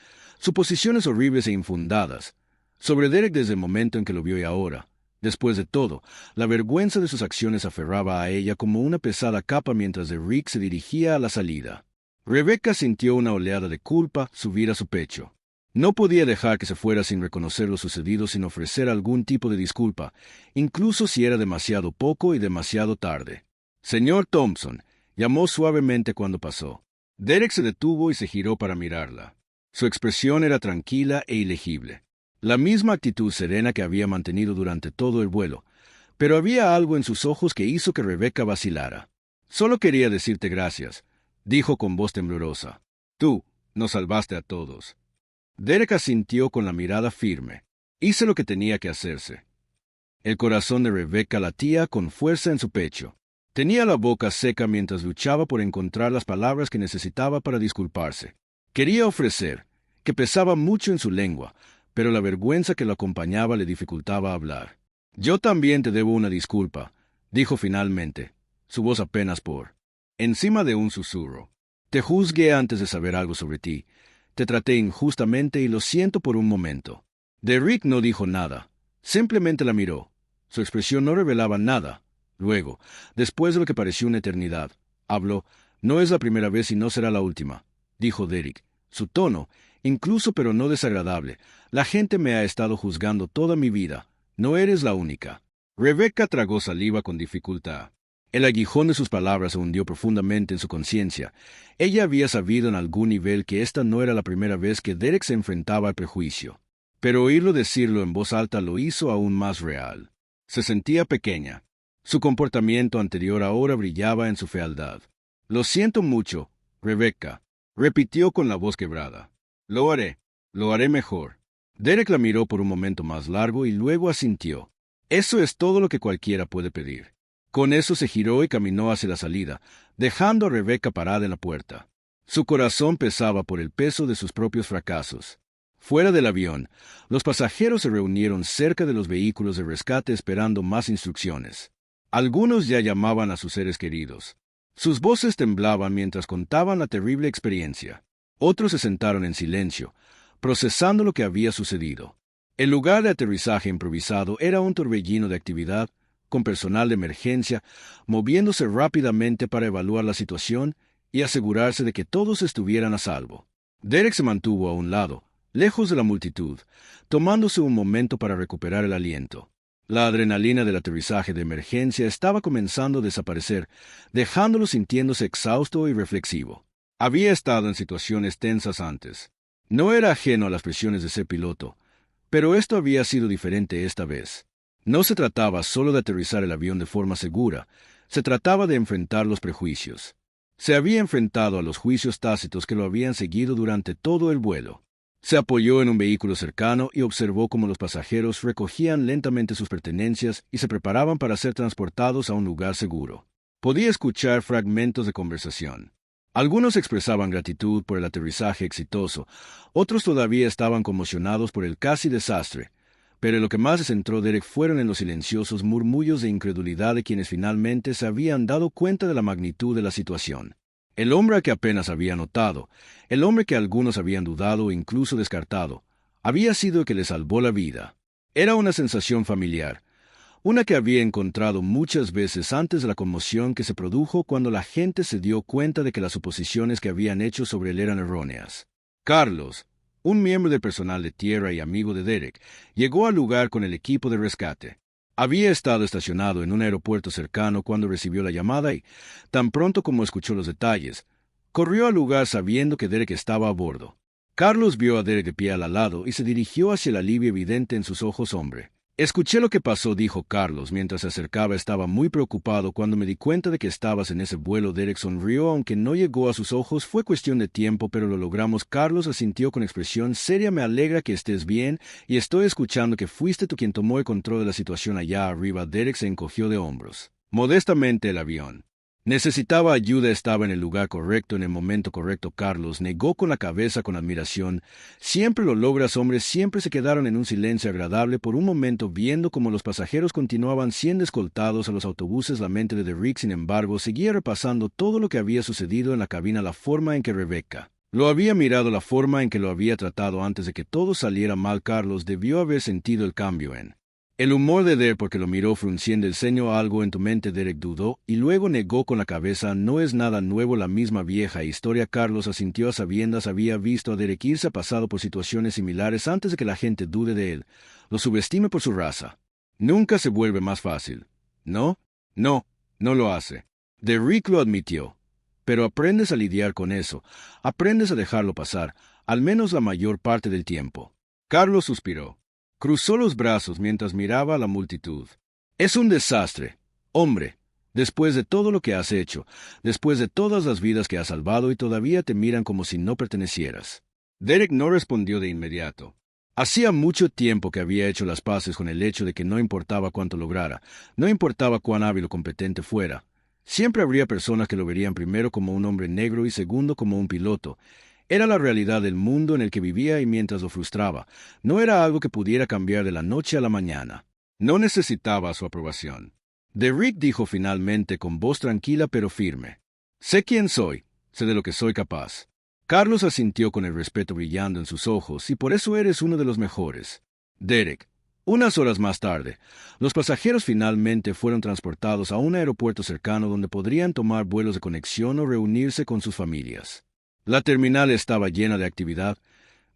horribles e infundadas, sobre Derek desde el momento en que lo vio y ahora. Después de todo, la vergüenza de sus acciones aferraba a ella como una pesada capa mientras Derrick se dirigía a la salida. Rebecca sintió una oleada de culpa subir a su pecho. No podía dejar que se fuera sin reconocer lo sucedido, sin ofrecer algún tipo de disculpa, incluso si era demasiado poco y demasiado tarde. Señor Thompson, llamó suavemente cuando pasó. Derek se detuvo y se giró para mirarla. Su expresión era tranquila e ilegible. La misma actitud serena que había mantenido durante todo el vuelo, pero había algo en sus ojos que hizo que Rebecca vacilara. Solo quería decirte gracias, dijo con voz temblorosa. Tú nos salvaste a todos. Derek asintió con la mirada firme. Hice lo que tenía que hacerse. El corazón de Rebecca latía con fuerza en su pecho. Tenía la boca seca mientras luchaba por encontrar las palabras que necesitaba para disculparse. Quería ofrecer, que pesaba mucho en su lengua, pero la vergüenza que lo acompañaba le dificultaba hablar. Yo también te debo una disculpa, dijo finalmente, su voz apenas por encima de un susurro. Te juzgué antes de saber algo sobre ti. Te traté injustamente y lo siento por un momento. Derek no dijo nada, simplemente la miró. Su expresión no revelaba nada. Luego, después de lo que pareció una eternidad, habló. No es la primera vez y no será la última, dijo Derek. Su tono, incluso pero no desagradable. La gente me ha estado juzgando toda mi vida. No eres la única. Rebecca tragó saliva con dificultad. El aguijón de sus palabras se hundió profundamente en su conciencia. Ella había sabido en algún nivel que esta no era la primera vez que Derek se enfrentaba al prejuicio. Pero oírlo decirlo en voz alta lo hizo aún más real. Se sentía pequeña. Su comportamiento anterior ahora brillaba en su fealdad. Lo siento mucho, Rebecca, repitió con la voz quebrada. Lo haré mejor. Derek la miró por un momento más largo y luego asintió. Eso es todo lo que cualquiera puede pedir. Con eso se giró y caminó hacia la salida, dejando a Rebecca parada en la puerta. Su corazón pesaba por el peso de sus propios fracasos. Fuera del avión, los pasajeros se reunieron cerca de los vehículos de rescate esperando más instrucciones. Algunos ya llamaban a sus seres queridos. Sus voces temblaban mientras contaban la terrible experiencia. Otros se sentaron en silencio, procesando lo que había sucedido. El lugar de aterrizaje improvisado era un torbellino de actividad, con personal de emergencia, moviéndose rápidamente para evaluar la situación y asegurarse de que todos estuvieran a salvo. Derek se mantuvo a un lado, lejos de la multitud, tomándose un momento para recuperar el aliento. La adrenalina del aterrizaje de emergencia estaba comenzando a desaparecer, dejándolo sintiéndose exhausto y reflexivo. Había estado en situaciones tensas antes. No era ajeno a las presiones de ser piloto, pero esto había sido diferente esta vez. No se trataba solo de aterrizar el avión de forma segura, se trataba de enfrentar los prejuicios. Se había enfrentado a los juicios tácitos que lo habían seguido durante todo el vuelo. Se apoyó en un vehículo cercano y observó cómo los pasajeros recogían lentamente sus pertenencias y se preparaban para ser transportados a un lugar seguro. Podía escuchar fragmentos de conversación. Algunos expresaban gratitud por el aterrizaje exitoso, otros todavía estaban conmocionados por el casi desastre. Pero en lo que más se centró Derek fueron en los silenciosos murmullos de incredulidad de quienes finalmente se habían dado cuenta de la magnitud de la situación. El hombre que apenas había notado, el hombre que algunos habían dudado o incluso descartado, había sido el que le salvó la vida. Era una sensación familiar, una que había encontrado muchas veces antes de la conmoción que se produjo cuando la gente se dio cuenta de que las suposiciones que habían hecho sobre él eran erróneas. Carlos, un miembro del personal de tierra y amigo de Derek, llegó al lugar con el equipo de rescate. Había estado estacionado en un aeropuerto cercano cuando recibió la llamada y, tan pronto como escuchó los detalles, corrió al lugar sabiendo que Derek estaba a bordo. Carlos vio a Derek de pie al lado y se dirigió hacia el alivio evidente en sus ojos hombre. Escuché lo que pasó, dijo Carlos mientras se acercaba. Estaba muy preocupado cuando me di cuenta de que estabas en ese vuelo. Derek sonrió, aunque no llegó a sus ojos. Fue cuestión de tiempo, pero lo logramos. Carlos asintió con expresión seria. Me alegra que estés bien y estoy escuchando que fuiste tú quien tomó el control de la situación allá arriba. Derek se encogió de hombros. Modestamente el avión necesitaba ayuda, estaba en el lugar correcto, en el momento correcto. Carlos negó con la cabeza con admiración. Siempre lo logras, hombre. Siempre se quedaron en un silencio agradable por un momento viendo cómo los pasajeros continuaban siendo escoltados a los autobuses. La mente de Derek, sin embargo, seguía repasando todo lo que había sucedido en la cabina, la forma en que Rebecca lo había mirado, la forma en que lo había tratado antes de que todo saliera mal. Carlos debió haber sentido el cambio en El humor de Derek, porque lo miró frunciendo el ceño. Algo en tu mente, Derek dudó, y luego negó con la cabeza. No es nada nuevo, la misma vieja historia. Carlos asintió a sabiendas. Había visto a Derek irse, ha pasado por situaciones similares antes de que la gente dude de él, lo subestime por su raza. Nunca se vuelve más fácil. ¿No? No, no lo hace. Derek lo admitió. Pero aprendes a lidiar con eso, aprendes a dejarlo pasar, al menos la mayor parte del tiempo. Carlos suspiró. Cruzó los brazos mientras miraba a la multitud. Es un desastre, hombre, después de todo lo que has hecho, después de todas las vidas que has salvado y todavía te miran como si no pertenecieras. Derek no respondió de inmediato. Hacía mucho tiempo que había hecho las paces con el hecho de que no importaba cuánto lograra, no importaba cuán hábil o competente fuera. Siempre habría personas que lo verían primero como un hombre negro y segundo como un piloto. Era la realidad del mundo en el que vivía y mientras lo frustraba, no era algo que pudiera cambiar de la noche a la mañana. No necesitaba su aprobación. Derek dijo finalmente con voz tranquila pero firme. Sé quién soy, sé de lo que soy capaz. Carlos asintió con el respeto brillando en sus ojos y por eso eres uno de los mejores. Derek. Unas horas más tarde, los pasajeros finalmente fueron transportados a un aeropuerto cercano donde podrían tomar vuelos de conexión o reunirse con sus familias. La terminal estaba llena de actividad,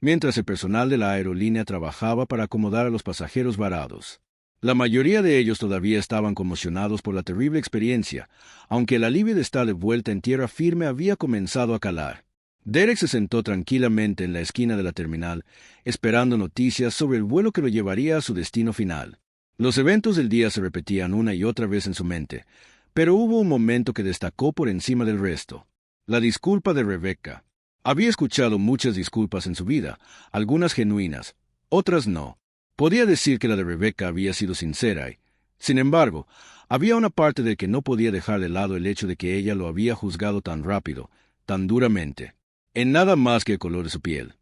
mientras el personal de la aerolínea trabajaba para acomodar a los pasajeros varados. La mayoría de ellos todavía estaban conmocionados por la terrible experiencia, aunque el alivio de estar de vuelta en tierra firme había comenzado a calar. Derek se sentó tranquilamente en la esquina de la terminal, esperando noticias sobre el vuelo que lo llevaría a su destino final. Los eventos del día se repetían una y otra vez en su mente, pero hubo un momento que destacó por encima del resto. La disculpa de Rebecca. Había escuchado muchas disculpas en su vida, algunas genuinas, otras no. Podía decir que la de Rebecca había sido sincera y, sin embargo, había una parte de que no podía dejar de lado el hecho de que ella lo había juzgado tan rápido, tan duramente, en nada más que el color de su piel.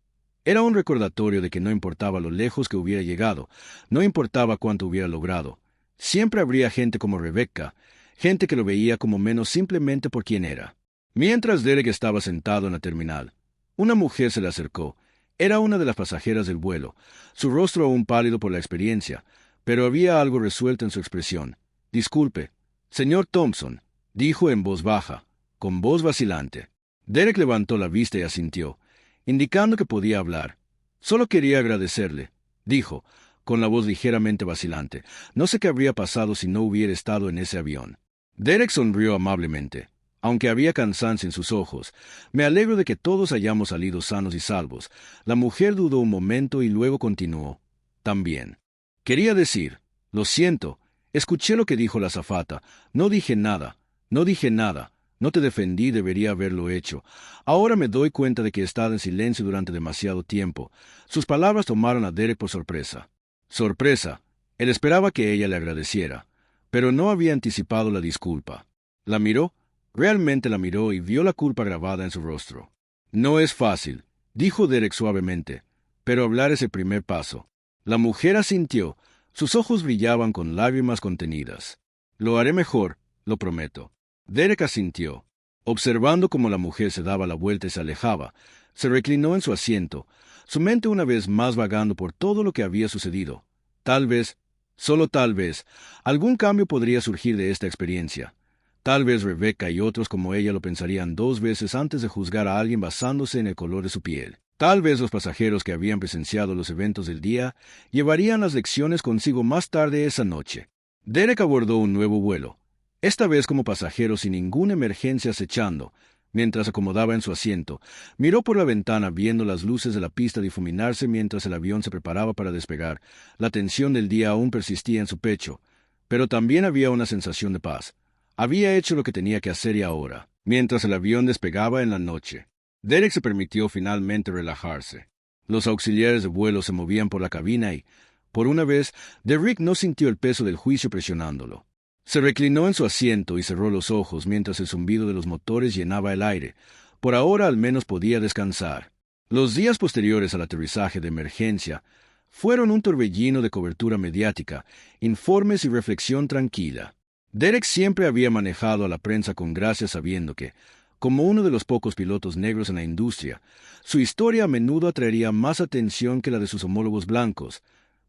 Era un recordatorio de que no importaba lo lejos que hubiera llegado, no importaba cuánto hubiera logrado. Siempre habría gente como Rebecca, gente que lo veía como menos simplemente por quien era. Mientras Derek estaba sentado en la terminal, una mujer se le acercó. Era una de las pasajeras del vuelo, su rostro aún pálido por la experiencia, pero había algo resuelto en su expresión. Disculpe, señor Thompson, dijo en voz baja, con voz vacilante. Derek levantó la vista y asintió, indicando que podía hablar. Solo quería agradecerle, dijo, con la voz ligeramente vacilante. No sé qué habría pasado si no hubiera estado en ese avión. Derek sonrió amablemente. Aunque había cansancio en sus ojos, me alegro de que todos hayamos salido sanos y salvos. La mujer dudó un momento y luego continuó. También. Quería decir, lo siento, escuché lo que dijo la azafata, no dije nada, no te defendí, debería haberlo hecho. Ahora me doy cuenta de que he estado en silencio durante demasiado tiempo. Sus palabras tomaron a Derek por sorpresa. Sorpresa. Él esperaba que ella le agradeciera, pero no había anticipado la disculpa. La miró. Realmente la miró y vio la culpa grabada en su rostro. No es fácil, dijo Derek suavemente, pero hablar es el primer paso. La mujer asintió, sus ojos brillaban con lágrimas contenidas. Lo haré mejor, lo prometo. Derek asintió. Observando cómo la mujer se daba la vuelta y se alejaba, se reclinó en su asiento, su mente una vez más vagando por todo lo que había sucedido. Tal vez, solo tal vez, algún cambio podría surgir de esta experiencia. Tal vez Rebecca y otros como ella lo pensarían dos veces antes de juzgar a alguien basándose en el color de su piel. Tal vez los pasajeros que habían presenciado los eventos del día llevarían las lecciones consigo más tarde esa noche. Derek abordó un nuevo vuelo, esta vez como pasajero sin ninguna emergencia acechando. Mientras acomodaba en su asiento, miró por la ventana viendo las luces de la pista difuminarse mientras el avión se preparaba para despegar. La tensión del día aún persistía en su pecho, pero también había una sensación de paz. Había hecho lo que tenía que hacer y ahora, mientras el avión despegaba en la noche, Derek se permitió finalmente relajarse. Los auxiliares de vuelo se movían por la cabina y, por una vez, Derek no sintió el peso del juicio presionándolo. Se reclinó en su asiento y cerró los ojos mientras el zumbido de los motores llenaba el aire. Por ahora al menos podía descansar. Los días posteriores al aterrizaje de emergencia fueron un torbellino de cobertura mediática, informes y reflexión tranquila. Derek siempre había manejado a la prensa con gracia sabiendo que, como uno de los pocos pilotos negros en la industria, su historia a menudo atraería más atención que la de sus homólogos blancos,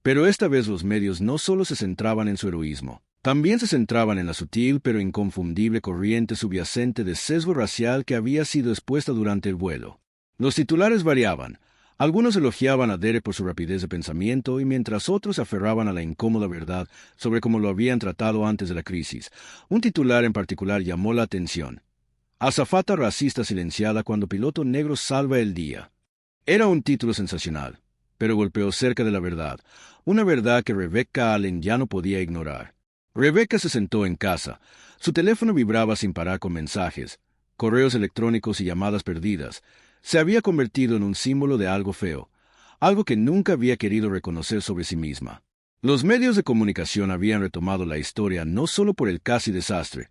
Pero esta vez los medios no solo se centraban en su heroísmo, también se centraban en la sutil pero inconfundible corriente subyacente de sesgo racial que había sido expuesta durante el vuelo. Los titulares variaban. Algunos elogiaban a Derek por su rapidez de pensamiento y mientras otros se aferraban a la incómoda verdad sobre cómo lo habían tratado antes de la crisis. Un titular en particular llamó la atención. Azafata racista silenciada cuando piloto negro salva el día. Era un título sensacional, pero golpeó cerca de la verdad, una verdad que Rebecca Allen ya no podía ignorar. Rebecca se sentó en casa. Su teléfono vibraba sin parar con mensajes, correos electrónicos y llamadas perdidas. Se había convertido en un símbolo de algo feo, algo que nunca había querido reconocer sobre sí misma. Los medios de comunicación habían retomado la historia no solo por el casi desastre,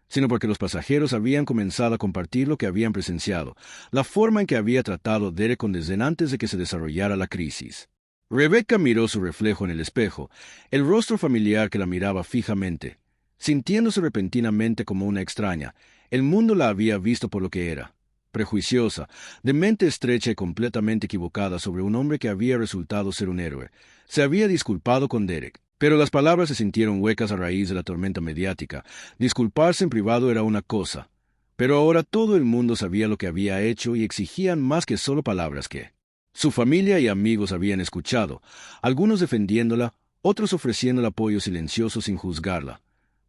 sino porque los pasajeros habían comenzado a compartir lo que habían presenciado, la forma en que había tratado Derek con desdén antes de que se desarrollara la crisis. Rebecca miró su reflejo en el espejo, el rostro familiar que la miraba fijamente. Sintiéndose repentinamente como una extraña, el mundo la había visto por lo que era. Prejuiciosa, de mente estrecha y completamente equivocada sobre un hombre que había resultado ser un héroe. Se había disculpado con Derek, pero las palabras se sintieron huecas a raíz de la tormenta mediática. Disculparse en privado era una cosa, pero ahora todo el mundo sabía lo que había hecho y exigían más que solo palabras que. Su familia y amigos habían escuchado, algunos defendiéndola, otros ofreciendo el apoyo silencioso sin juzgarla.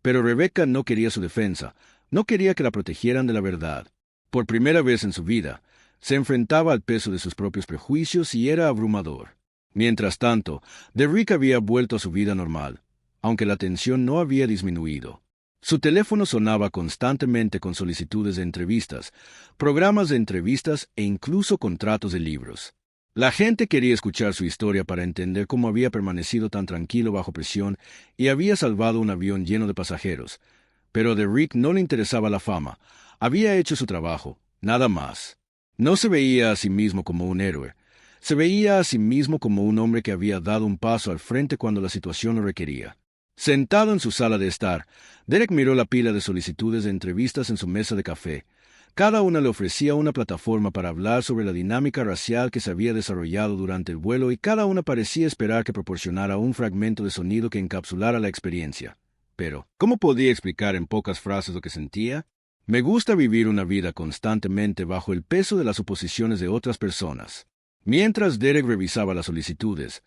Pero Rebecca no quería su defensa, no quería que la protegieran de la verdad. Por primera vez en su vida, se enfrentaba al peso de sus propios prejuicios y era abrumador. Mientras tanto, Derek había vuelto a su vida normal, aunque la tensión no había disminuido. Su teléfono sonaba constantemente con solicitudes de entrevistas, programas de entrevistas e incluso contratos de libros. La gente quería escuchar su historia para entender cómo había permanecido tan tranquilo bajo presión y había salvado un avión lleno de pasajeros. Pero a Derek no le interesaba la fama. Había hecho su trabajo, nada más. No se veía a sí mismo como un héroe. Se veía a sí mismo como un hombre que había dado un paso al frente cuando la situación lo requería. Sentado en su sala de estar, Derek miró la pila de solicitudes de entrevistas en su mesa de café. Cada una le ofrecía una plataforma para hablar sobre la dinámica racial que se había desarrollado durante el vuelo y cada una parecía esperar que proporcionara un fragmento de sonido que encapsulara la experiencia. Pero, ¿cómo podía explicar en pocas frases lo que sentía? Me gusta vivir una vida constantemente bajo el peso de las suposiciones de otras personas. Mientras Derek revisaba las solicitudes,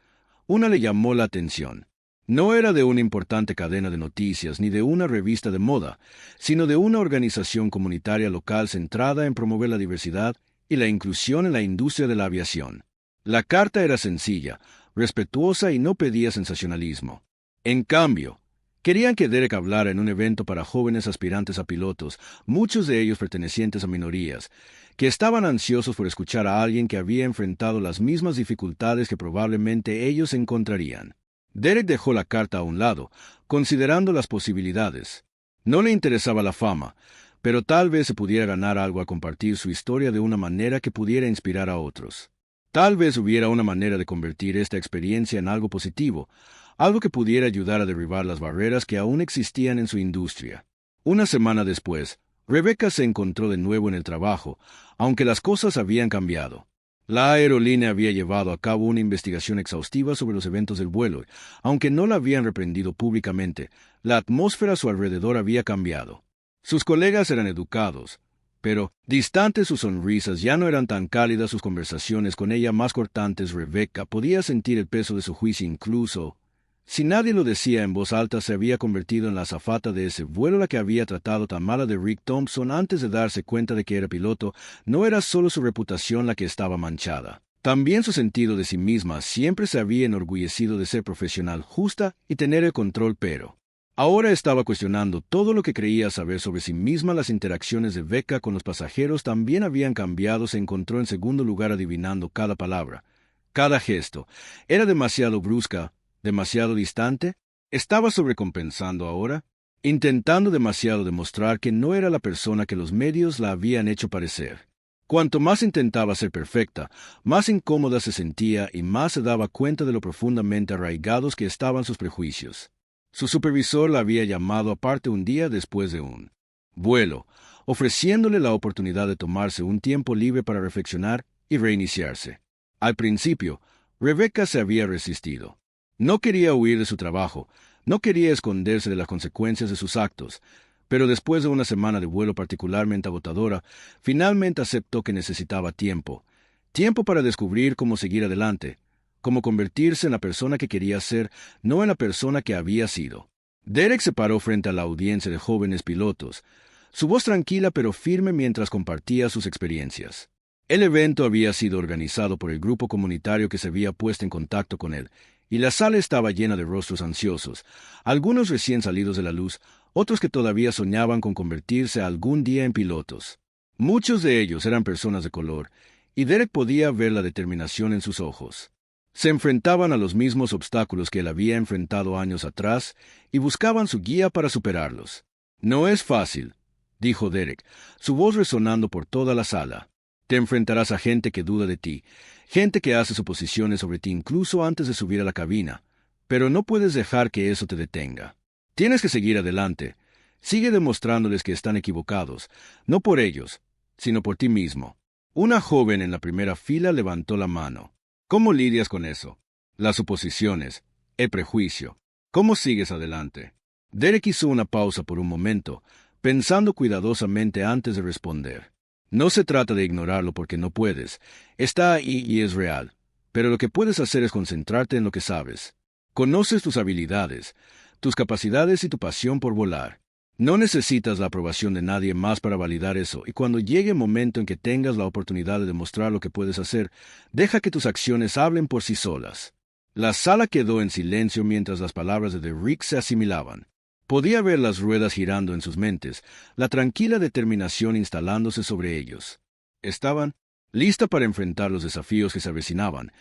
una le llamó la atención. No era de una importante cadena de noticias ni de una revista de moda, sino de una organización comunitaria local centrada en promover la diversidad y la inclusión en la industria de la aviación. La carta era sencilla, respetuosa y no pedía sensacionalismo. En cambio, querían que Derek hablara en un evento para jóvenes aspirantes a pilotos, muchos de ellos pertenecientes a minorías, que estaban ansiosos por escuchar a alguien que había enfrentado las mismas dificultades que probablemente ellos encontrarían. Derek dejó la carta a un lado, considerando las posibilidades. No le interesaba la fama, pero tal vez se pudiera ganar algo a compartir su historia de una manera que pudiera inspirar a otros. Tal vez hubiera una manera de convertir esta experiencia en algo positivo, algo que pudiera ayudar a derribar las barreras que aún existían en su industria. Una semana después, Rebecca se encontró de nuevo en el trabajo, aunque las cosas habían cambiado. La aerolínea había llevado a cabo una investigación exhaustiva sobre los eventos del vuelo. Aunque no la habían reprendido públicamente, la atmósfera a su alrededor había cambiado. Sus colegas eran educados, pero, distantes sus sonrisas, ya no eran tan cálidas sus conversaciones con ella más cortantes. Rebecca podía sentir el peso de su juicio incluso. Si nadie lo decía en voz alta, se había convertido en la azafata de ese vuelo la que había tratado tan mal a Derek Thompson antes de darse cuenta de que era piloto. No era solo su reputación la que estaba manchada. También su sentido de sí misma. Siempre se había enorgullecido de ser profesional, justa y tener el control, pero ahora estaba cuestionando todo lo que creía saber sobre sí misma. Las interacciones de Becca con los pasajeros también habían cambiado. Se encontró en segundo lugar adivinando cada palabra, cada gesto. Era demasiado brusca, demasiado distante. ¿Estaba sobrecompensando ahora? Intentando demasiado demostrar que no era la persona que los medios la habían hecho parecer. Cuanto más intentaba ser perfecta, más incómoda se sentía y más se daba cuenta de lo profundamente arraigados que estaban sus prejuicios. Su supervisor la había llamado aparte un día después de un vuelo, ofreciéndole la oportunidad de tomarse un tiempo libre para reflexionar y reiniciarse. Al principio, Rebecca se había resistido. No quería huir de su trabajo, no quería esconderse de las consecuencias de sus actos, pero después de una semana de vuelo particularmente agotadora, finalmente aceptó que necesitaba tiempo. Tiempo para descubrir cómo seguir adelante, cómo convertirse en la persona que quería ser, no en la persona que había sido. Derek se paró frente a la audiencia de jóvenes pilotos, su voz tranquila pero firme mientras compartía sus experiencias. El evento había sido organizado por el grupo comunitario que se había puesto en contacto con él, y la sala estaba llena de rostros ansiosos, algunos recién salidos de la luz, otros que todavía soñaban con convertirse algún día en pilotos. Muchos de ellos eran personas de color, y Derek podía ver la determinación en sus ojos. Se enfrentaban a los mismos obstáculos que él había enfrentado años atrás y buscaban su guía para superarlos. No es fácil, dijo Derek, su voz resonando por toda la sala. Te enfrentarás a gente que duda de ti, gente que hace suposiciones sobre ti incluso antes de subir a la cabina, pero no puedes dejar que eso te detenga. Tienes que seguir adelante. Sigue demostrándoles que están equivocados, no por ellos, sino por ti mismo. Una joven en la primera fila levantó la mano. ¿Cómo lidias con eso? Las suposiciones, el prejuicio. ¿Cómo sigues adelante? Derek hizo una pausa por un momento, pensando cuidadosamente antes de responder. No se trata de ignorarlo porque no puedes. Está ahí y es real. Pero lo que puedes hacer es concentrarte en lo que sabes. Conoces tus habilidades, tus capacidades y tu pasión por volar. No necesitas la aprobación de nadie más para validar eso, y cuando llegue el momento en que tengas la oportunidad de demostrar lo que puedes hacer, deja que tus acciones hablen por sí solas. La sala quedó en silencio mientras las palabras de Derek se asimilaban. Podía ver las ruedas girando en sus mentes, la tranquila determinación instalándose sobre ellos. Estaban lista para enfrentar los desafíos que se avecinaban,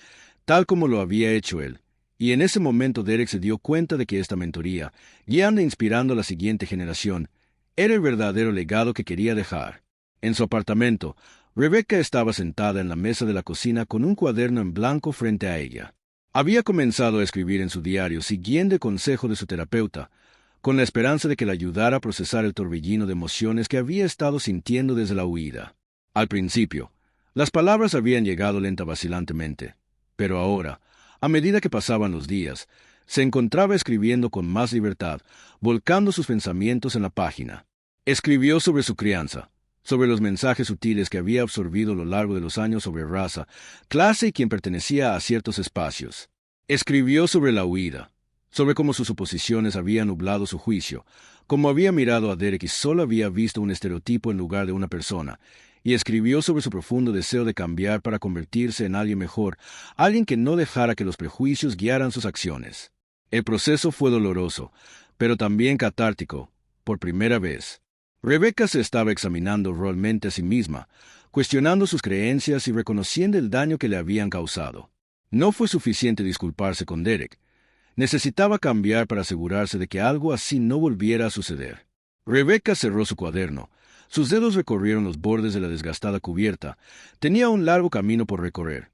tal como lo había hecho él. Y en ese momento Derek se dio cuenta de que esta mentoría, guiando e inspirando a la siguiente generación, era el verdadero legado que quería dejar. En su apartamento, Rebecca estaba sentada en la mesa de la cocina con un cuaderno en blanco frente a ella. Había comenzado a escribir en su diario siguiendo el consejo de su terapeuta, con la esperanza de que la ayudara a procesar el torbellino de emociones que había estado sintiendo desde la huida. Al principio, las palabras habían llegado lenta vacilantemente, pero ahora, a medida que pasaban los días, se encontraba escribiendo con más libertad, volcando sus pensamientos en la página. Escribió sobre su crianza, sobre los mensajes sutiles que había absorbido a lo largo de los años sobre raza, clase y quien pertenecía a ciertos espacios. Escribió sobre la huida, sobre cómo sus suposiciones habían nublado su juicio, cómo había mirado a Derek y solo había visto un estereotipo en lugar de una persona, y escribió sobre su profundo deseo de cambiar para convertirse en alguien mejor, alguien que no dejara que los prejuicios guiaran sus acciones. El proceso fue doloroso, pero también catártico, por primera vez. Rebecca se estaba examinando realmente a sí misma, cuestionando sus creencias y reconociendo el daño que le habían causado. No fue suficiente disculparse con Derek. Necesitaba cambiar para asegurarse de que algo así no volviera a suceder. Rebecca cerró su cuaderno. Sus dedos recorrieron los bordes de la desgastada cubierta. Tenía un largo camino por recorrer,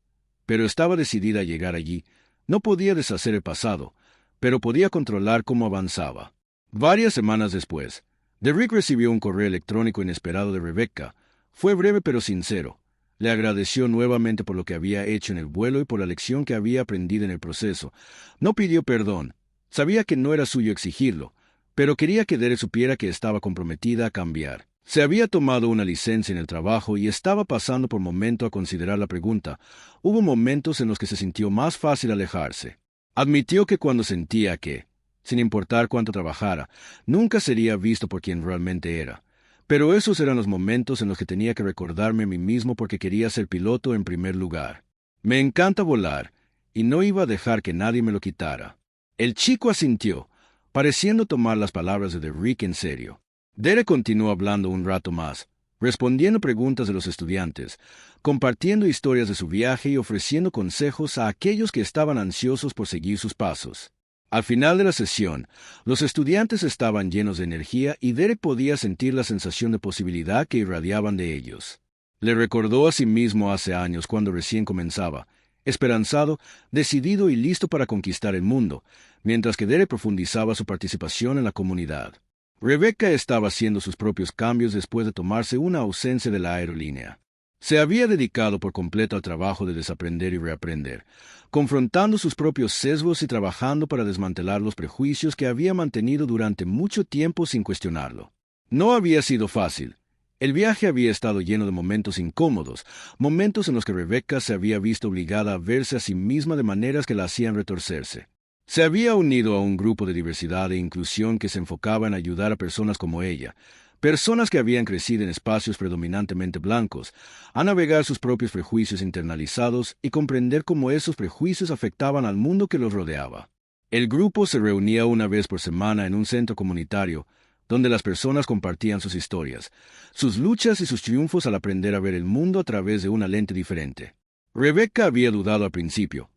pero estaba decidida a llegar allí. No podía deshacer el pasado, pero podía controlar cómo avanzaba. Varias semanas después, Derek recibió un correo electrónico inesperado de Rebecca. Fue breve pero sincero. Le agradeció nuevamente por lo que había hecho en el vuelo y por la lección que había aprendido en el proceso. No pidió perdón. Sabía que no era suyo exigirlo, pero quería que Derek supiera que estaba comprometida a cambiar. Se había tomado una licencia en el trabajo y estaba pasando por momento a considerar la pregunta. Hubo momentos en los que se sintió más fácil alejarse. Admitió que cuando sentía que, sin importar cuánto trabajara, nunca sería visto por quien realmente era. Pero esos eran los momentos en los que tenía que recordarme a mí mismo porque quería ser piloto en primer lugar. Me encanta volar, y no iba a dejar que nadie me lo quitara. El chico asintió, pareciendo tomar las palabras de Derek en serio. Derek continuó hablando un rato más, respondiendo preguntas de los estudiantes, compartiendo historias de su viaje y ofreciendo consejos a aquellos que estaban ansiosos por seguir sus pasos. Al final de la sesión, los estudiantes estaban llenos de energía y Derek podía sentir la sensación de posibilidad que irradiaban de ellos. Le recordó a sí mismo hace años cuando recién comenzaba, esperanzado, decidido y listo para conquistar el mundo, mientras que Derek profundizaba su participación en la comunidad. Rebecca estaba haciendo sus propios cambios después de tomarse una ausencia de la aerolínea. Se había dedicado por completo al trabajo de desaprender y reaprender, confrontando sus propios sesgos y trabajando para desmantelar los prejuicios que había mantenido durante mucho tiempo sin cuestionarlo. No había sido fácil. El viaje había estado lleno de momentos incómodos, momentos en los que Rebecca se había visto obligada a verse a sí misma de maneras que la hacían retorcerse. Se había unido a un grupo de diversidad e inclusión que se enfocaba en ayudar a personas como ella, personas que habían crecido en espacios predominantemente blancos, a navegar sus propios prejuicios internalizados y comprender cómo esos prejuicios afectaban al mundo que los rodeaba. El grupo se reunía una vez por semana en un centro comunitario, donde las personas compartían sus historias, sus luchas y sus triunfos al aprender a ver el mundo a través de una lente diferente. Rebecca había dudado al principio,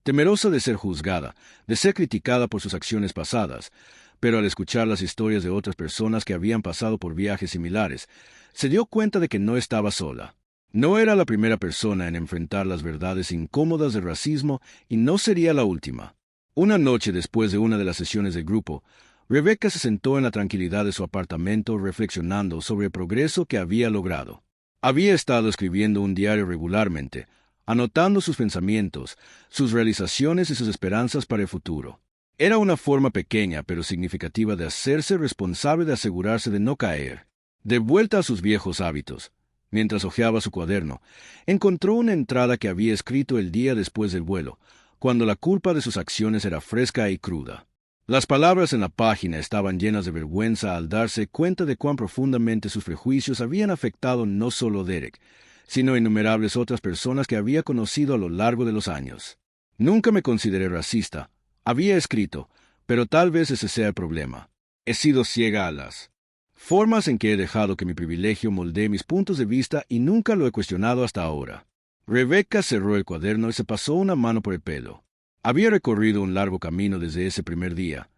temerosa de ser juzgada, de ser criticada por sus acciones pasadas, pero al escuchar las historias de otras personas que habían pasado por viajes similares, se dio cuenta de que no estaba sola. No era la primera persona en enfrentar las verdades incómodas del racismo y no sería la última. Una noche después de una de las sesiones del grupo, Rebecca se sentó en la tranquilidad de su apartamento reflexionando sobre el progreso que había logrado. Había estado escribiendo un diario regularmente, anotando sus pensamientos, sus realizaciones y sus esperanzas para el futuro. Era una forma pequeña pero significativa de hacerse responsable de asegurarse de no caer. De vuelta a sus viejos hábitos, mientras hojeaba su cuaderno, encontró una entrada que había escrito el día después del vuelo, cuando la culpa de sus acciones era fresca y cruda. Las palabras en la página estaban llenas de vergüenza al darse cuenta de cuán profundamente sus prejuicios habían afectado no solo a Derek, sino innumerables otras personas que había conocido a lo largo de los años. Nunca me consideré racista, había escrito, pero tal vez ese sea el problema. He sido ciega a las formas en que he dejado que mi privilegio moldee mis puntos de vista y nunca lo he cuestionado hasta ahora. Rebecca cerró el cuaderno y se pasó una mano por el pelo. Había recorrido un largo camino desde ese primer día,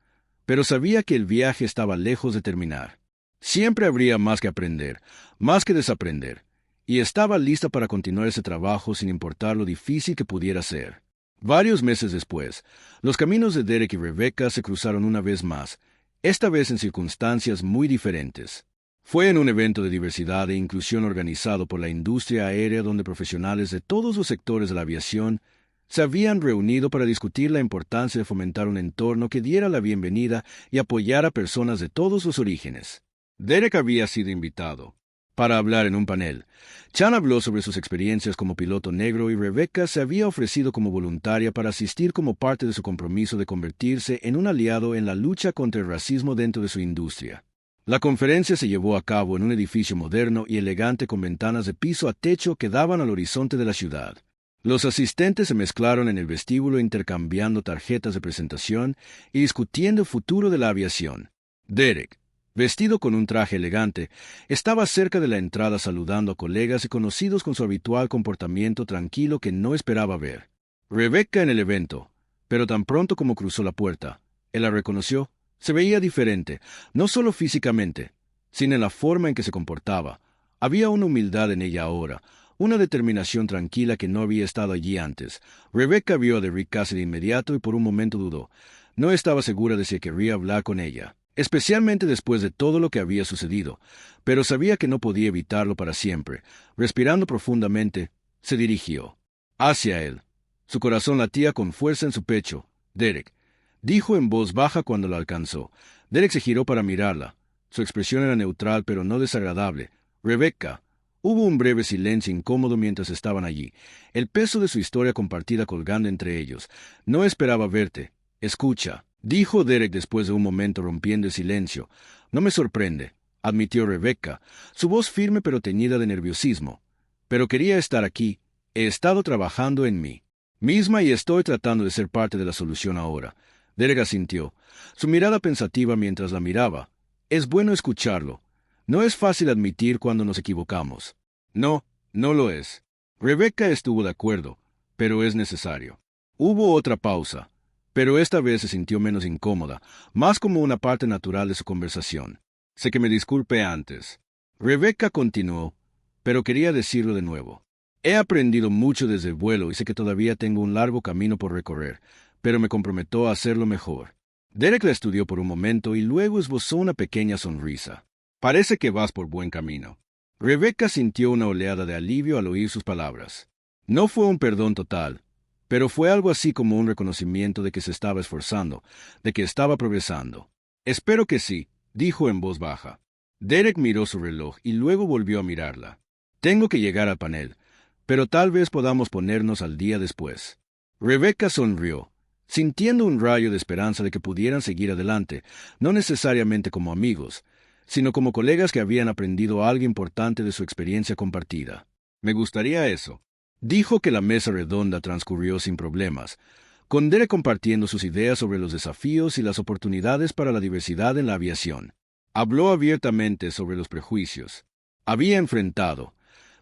pero sabía que el viaje estaba lejos de terminar. Siempre habría más que aprender, más que desaprender, y estaba lista para continuar ese trabajo sin importar lo difícil que pudiera ser. Varios meses después, los caminos de Derek y Rebecca se cruzaron una vez más, esta vez en circunstancias muy diferentes. Fue en un evento de diversidad e inclusión organizado por la industria aérea donde profesionales de todos los sectores de la aviación se habían reunido para discutir la importancia de fomentar un entorno que diera la bienvenida y apoyara a personas de todos los orígenes. Derek había sido invitado para hablar en un panel. Chan habló sobre sus experiencias como piloto negro y Rebecca se había ofrecido como voluntaria para asistir como parte de su compromiso de convertirse en un aliado en la lucha contra el racismo dentro de su industria. La conferencia se llevó a cabo en un edificio moderno y elegante con ventanas de piso a techo que daban al horizonte de la ciudad. Los asistentes se mezclaron en el vestíbulo intercambiando tarjetas de presentación y discutiendo el futuro de la aviación. Derek, vestido con un traje elegante, estaba cerca de la entrada saludando a colegas y conocidos con su habitual comportamiento tranquilo que no esperaba ver. Rebecca en el evento, pero tan pronto como cruzó la puerta, él la reconoció. Se veía diferente, no solo físicamente, sino en la forma en que se comportaba. Había una humildad en ella ahora, una determinación tranquila que no había estado allí antes. Rebecca vio a Derek casi de inmediato y por un momento dudó. No estaba segura de si querría hablar con ella, especialmente después de todo lo que había sucedido, pero sabía que no podía evitarlo para siempre. Respirando profundamente, se dirigió hacia él. Su corazón latía con fuerza en su pecho. «Derek», dijo en voz baja cuando la alcanzó. Derek se giró para mirarla. Su expresión era neutral pero no desagradable. «Rebecca». Hubo un breve silencio incómodo mientras estaban allí, el peso de su historia compartida colgando entre ellos. «No esperaba verte. Escucha», dijo Derek después de un momento rompiendo el silencio. «No me sorprende», admitió Rebecca, su voz firme pero teñida de nerviosismo. «Pero quería estar aquí. He estado trabajando en mí misma y estoy tratando de ser parte de la solución ahora». Derek asintió, su mirada pensativa mientras la miraba. «Es bueno escucharlo. No es fácil admitir cuando nos equivocamos». «No, no lo es». Rebecca estuvo de acuerdo, pero es necesario. Hubo otra pausa, pero esta vez se sintió menos incómoda, más como una parte natural de su conversación. «Sé que me disculpe antes». Rebecca continuó, pero quería decirlo de nuevo. «He aprendido mucho desde el vuelo y sé que todavía tengo un largo camino por recorrer, pero me comprometo a hacerlo mejor». Derek la estudió por un momento y luego esbozó una pequeña sonrisa. «Parece que vas por buen camino». Rebecca sintió una oleada de alivio al oír sus palabras. No fue un perdón total, pero fue algo así como un reconocimiento de que se estaba esforzando, de que estaba progresando. Espero que sí, dijo en voz baja. Derek miró su reloj y luego volvió a mirarla. Tengo que llegar al panel, pero tal vez podamos ponernos al día después. Rebecca sonrió, sintiendo un rayo de esperanza de que pudieran seguir adelante, no necesariamente como amigos, sino como colegas que habían aprendido algo importante de su experiencia compartida. Me gustaría eso. Dijo que la mesa redonda transcurrió sin problemas, con Derek compartiendo sus ideas sobre los desafíos y las oportunidades para la diversidad en la aviación. Habló abiertamente sobre los prejuicios. Había enfrentado,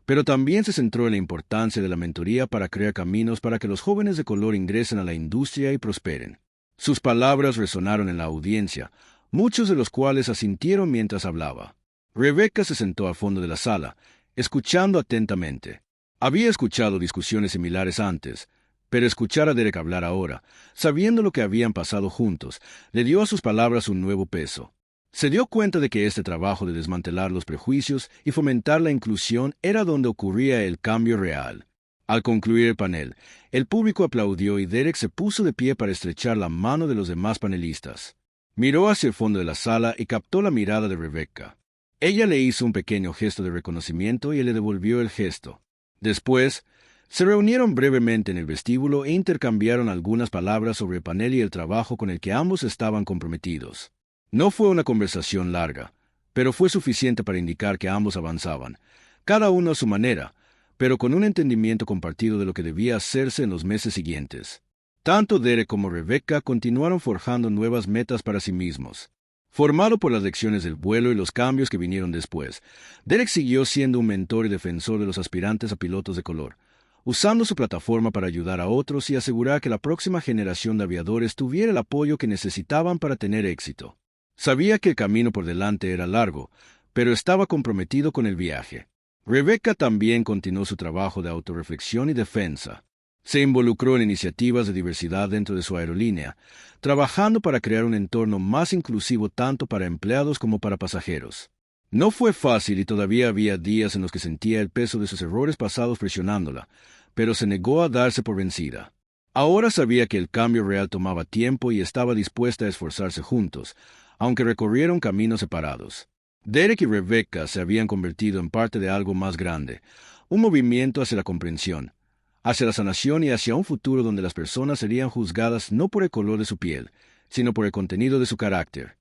pero también se centró en la importancia de la mentoría para crear caminos para que los jóvenes de color ingresen a la industria y prosperen. Sus palabras resonaron en la audiencia, muchos de los cuales asintieron mientras hablaba. Rebecca se sentó al fondo de la sala, escuchando atentamente. Había escuchado discusiones similares antes, pero escuchar a Derek hablar ahora, sabiendo lo que habían pasado juntos, le dio a sus palabras un nuevo peso. Se dio cuenta de que este trabajo de desmantelar los prejuicios y fomentar la inclusión era donde ocurría el cambio real. Al concluir el panel, el público aplaudió y Derek se puso de pie para estrechar la mano de los demás panelistas. Miró hacia el fondo de la sala y captó la mirada de Rebecca. Ella le hizo un pequeño gesto de reconocimiento y él le devolvió el gesto. Después, se reunieron brevemente en el vestíbulo e intercambiaron algunas palabras sobre el panel y el trabajo con el que ambos estaban comprometidos. No fue una conversación larga, pero fue suficiente para indicar que ambos avanzaban, cada uno a su manera, pero con un entendimiento compartido de lo que debía hacerse en los meses siguientes. Tanto Derek como Rebecca continuaron forjando nuevas metas para sí mismos. Formado por las lecciones del vuelo y los cambios que vinieron después, Derek siguió siendo un mentor y defensor de los aspirantes a pilotos de color, usando su plataforma para ayudar a otros y asegurar que la próxima generación de aviadores tuviera el apoyo que necesitaban para tener éxito. Sabía que el camino por delante era largo, pero estaba comprometido con el viaje. Rebecca también continuó su trabajo de autorreflexión y defensa. Se involucró en iniciativas de diversidad dentro de su aerolínea, trabajando para crear un entorno más inclusivo tanto para empleados como para pasajeros. No fue fácil y todavía había días en los que sentía el peso de sus errores pasados presionándola, pero se negó a darse por vencida. Ahora sabía que el cambio real tomaba tiempo y estaba dispuesta a esforzarse juntos, aunque recorrieron caminos separados. Derek y Rebecca se habían convertido en parte de algo más grande, un movimiento hacia la comprensión, hacia la sanación y hacia un futuro donde las personas serían juzgadas no por el color de su piel, sino por el contenido de su carácter.